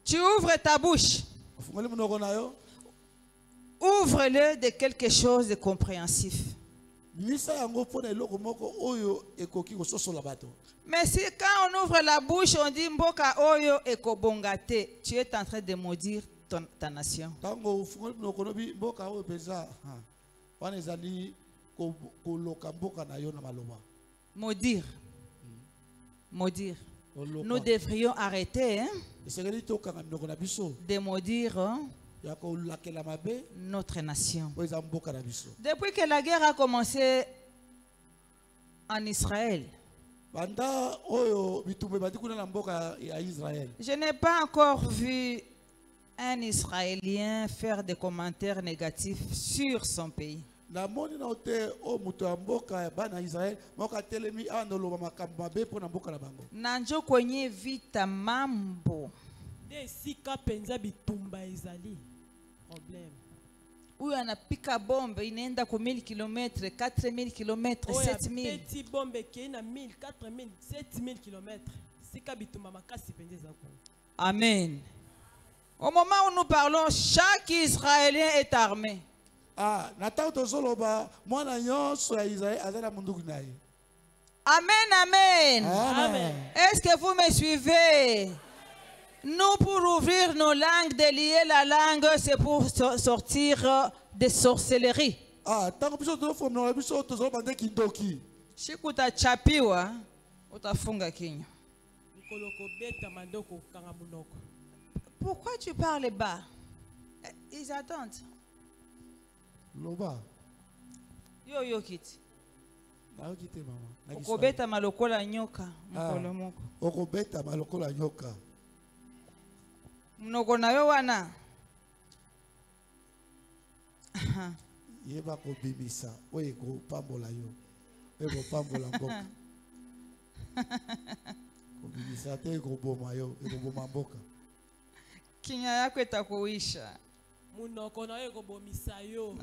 Tu ouvres ta bouche. Ouvre-le de quelque chose de compréhensif. Mais si quand on ouvre la bouche, on dit Mboka Oyo ekobongate, tu es en train de maudire ta nation. Maudire. Maudire. Nous devrions arrêter de maudire notre nation. Depuis que la guerre a commencé en Israël, je n'ai pas encore vu un Israélien faire des commentaires négatifs sur son pays. Nanjo kwenye vita mambo. Où anapika bombe inaenda kwa 1000 km, 4000 km, 7000. Petit bombe qui est na 1000, 4000, 7000 km. Sika bitumba makasi pendeza ko. Amen. Au moment où nous parlons, chaque Israélien est armé. Amen, amen. Amen. Est-ce que vous me suivez? Nous, pour ouvrir nos langues, délier la langue, c'est pour sortir des sorcelleries. Shikuta chapiwa, utafunga kinywa. Pourquoi tu parles bas? Ils attendent. Loba. Yo kiti. Naokite mama. Okobeta malokola nyoka. Mokolo moko. Okobeta malokola nyoka. Mnoko na yo wana. Yeba ko bimisa. Oye go pambola yo. Ego pambola mboka. Ko bimisa te go boma yo. Ego boma mboka. Kinywa yako itakuisha. Munoko na ego bomisa yo.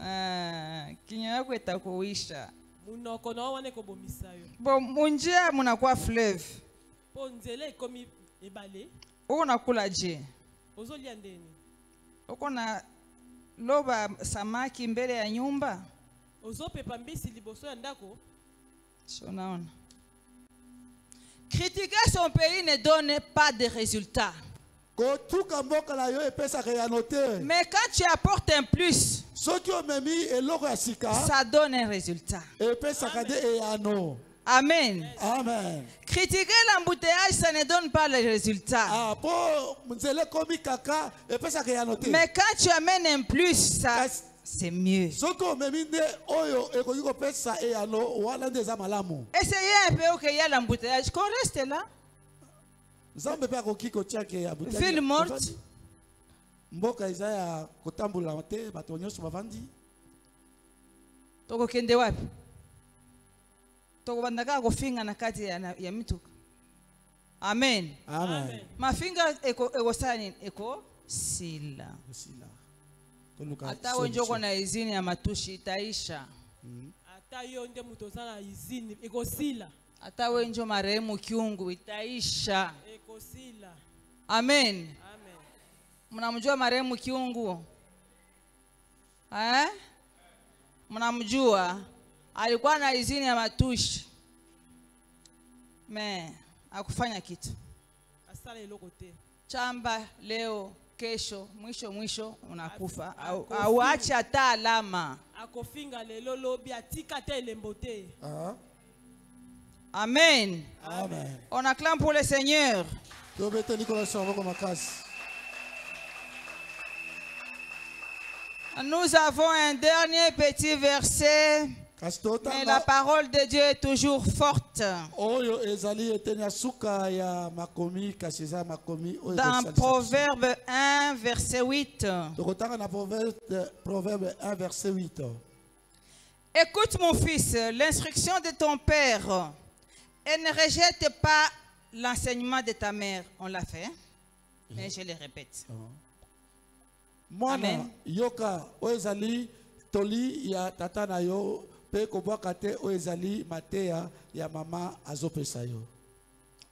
Kinywa yako itakuisha. Munoko na wane ko bomisa yo. Bon, munjia munakuwa fleuve. Po nzele komi ebale. Unakula je? Ozolia ndeni. Uko na loba samaki mbele ya nyumba? Ozopepa mbisi liboso ya ndako? Sonaona. Critiquer son pays ne donne pas de résultats. Mais quand tu apportes un plus, ça donne un résultat. Amen. Amen. Critiquer l'embouteillage, ça ne donne pas le résultat. Mais quand tu amènes un plus, ça, c'est mieux. Essayez un peu qu'il y a l'embouteillage. Qu'on reste là. Ville morte. Toko kende wapi? Toko bandaka kofinga na kati ya mituka. Amen. Amen. Mafinga eko sani eko sila. Ata wenjo kona izini ya matushi itaisha. Ata yonde mutozana izini eko sila. Ata wenjo marehemu kiungu itaisha. Eko sila. Amen. Amen. Mnamjua marehemu kiungu? Mnamjua? Alikuwa na izini ya matushi. Hakufanya kitu. Asala ilokote. Chamba leo, kesho, mwisho unakufa. Auache hata alama. Akofinga lelo lobi atika te lembote. Amen. Amen. On acclame pour le Seigneur. Nous avons un dernier petit verset. Mais la parole de Dieu est toujours forte. Dans Proverbe 1, verset 8. Écoute mon fils, l'instruction de ton père et ne rejette pas l'enseignement de ta mère. On l'a fait, mais je le répète. Amen. Yoka oezali toli ya tata na yo pe kobwaka te oezali matea ya mama azopesa yo.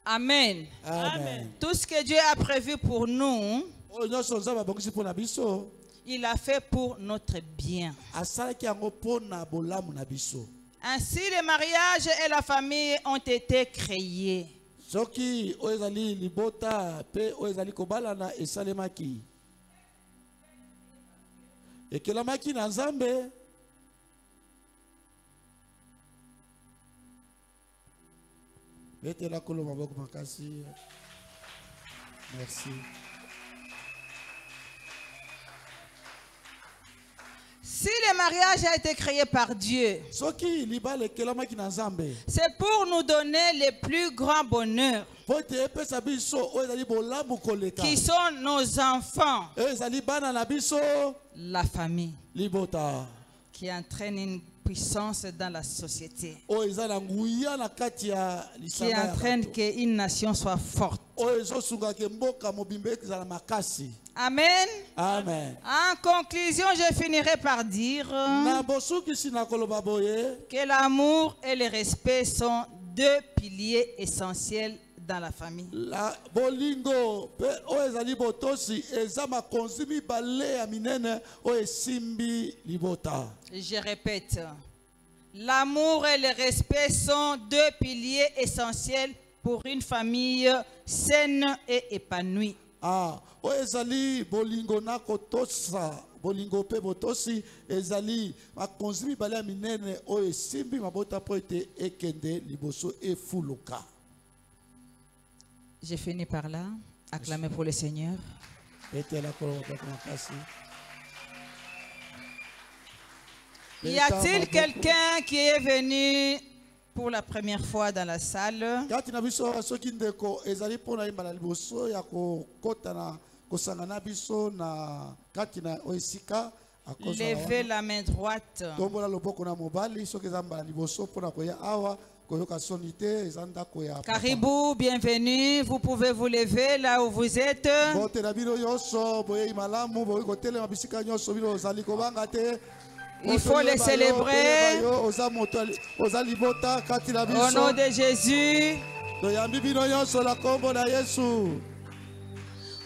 Amen. Amen. Tout ce que Dieu a prévu pour nous, il a fait pour notre bien. Ainsi le mariage et la famille ont été créés. Soki oezali libota pe oezali kobalana esalemaki. Ekelamaki na Nzambe. Betela kolo maboko makasi. Merci. Si le mariage a été créé par Dieu, c'est pour nous donner le plus grand bonheur, qui sont nos enfants, la famille, qui entraîne une puissance dans la société, qui entraîne qu'une nation soit forte. Amen. Amen. En conclusion, je finirai par dire que l'amour et le respect sont deux piliers essentiels dans la famille. Je répète, l'amour et le respect sont deux piliers essentiels pour une famille saine et épanouie. Ezali bolingo na kotosa bolingo pe botosi ezali makonzi bale ya minene o esimbi mabota po ete ekende liboso e fuluka. J'ai fini par là. Acclamez pour le Seigneur. Y a-t-il quelqu'un qui est venu pour la première fois dans la salle? Levez la main droite. Caribou, bienvenue. Vous pouvez vous lever là où vous êtes. Il faut les célébrer. Au nom de Jésus.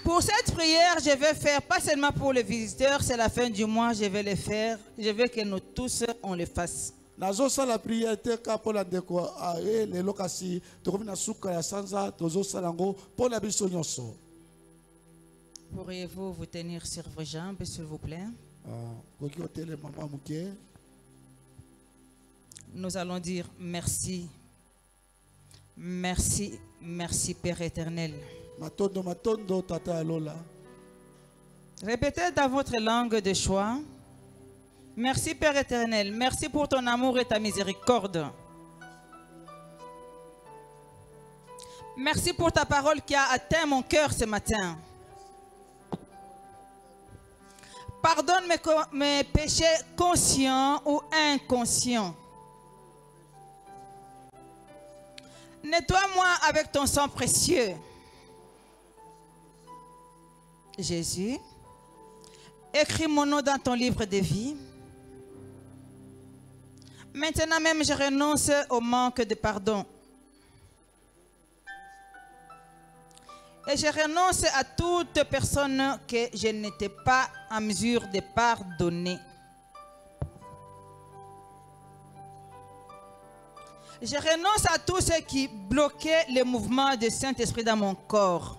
Pour cette prière, je vais faire, pas seulement pour les visiteurs, c'est la fin du mois, je vais le faire. Je veux que nous tous, on le fasse. Pourriez-vous vous tenir sur vos jambes, s'il vous plaît? Nous allons dire merci. Merci, merci Père éternel. Répétez dans votre langue de choix. Merci Père éternel, merci pour ton amour et ta miséricorde. Merci pour ta parole qui a atteint mon cœur ce matin. Pardonne mes péchés conscients ou inconscients. Nettoie-moi avec ton sang précieux. Jésus, écris mon nom dans ton livre de vie. Maintenant même, je renonce au manque de pardon. Et je renonce à toute personne que je n'étais pas en mesure de pardonner. Je renonce à tout ce qui bloquait le mouvement du Saint-Esprit dans mon corps.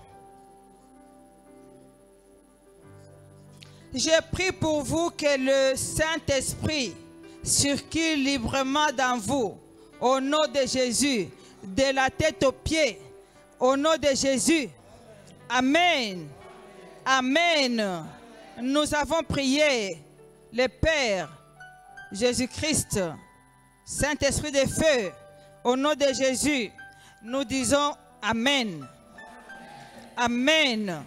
Je prie pour vous que le Saint-Esprit circule librement dans vous. Au nom de Jésus, de la tête aux pieds. Au nom de Jésus. Amen. Amen. Nous avons prié. Le Père, Jésus-Christ, Saint-Esprit de feu. Au nom de Jésus, nous disons Amen. Amen.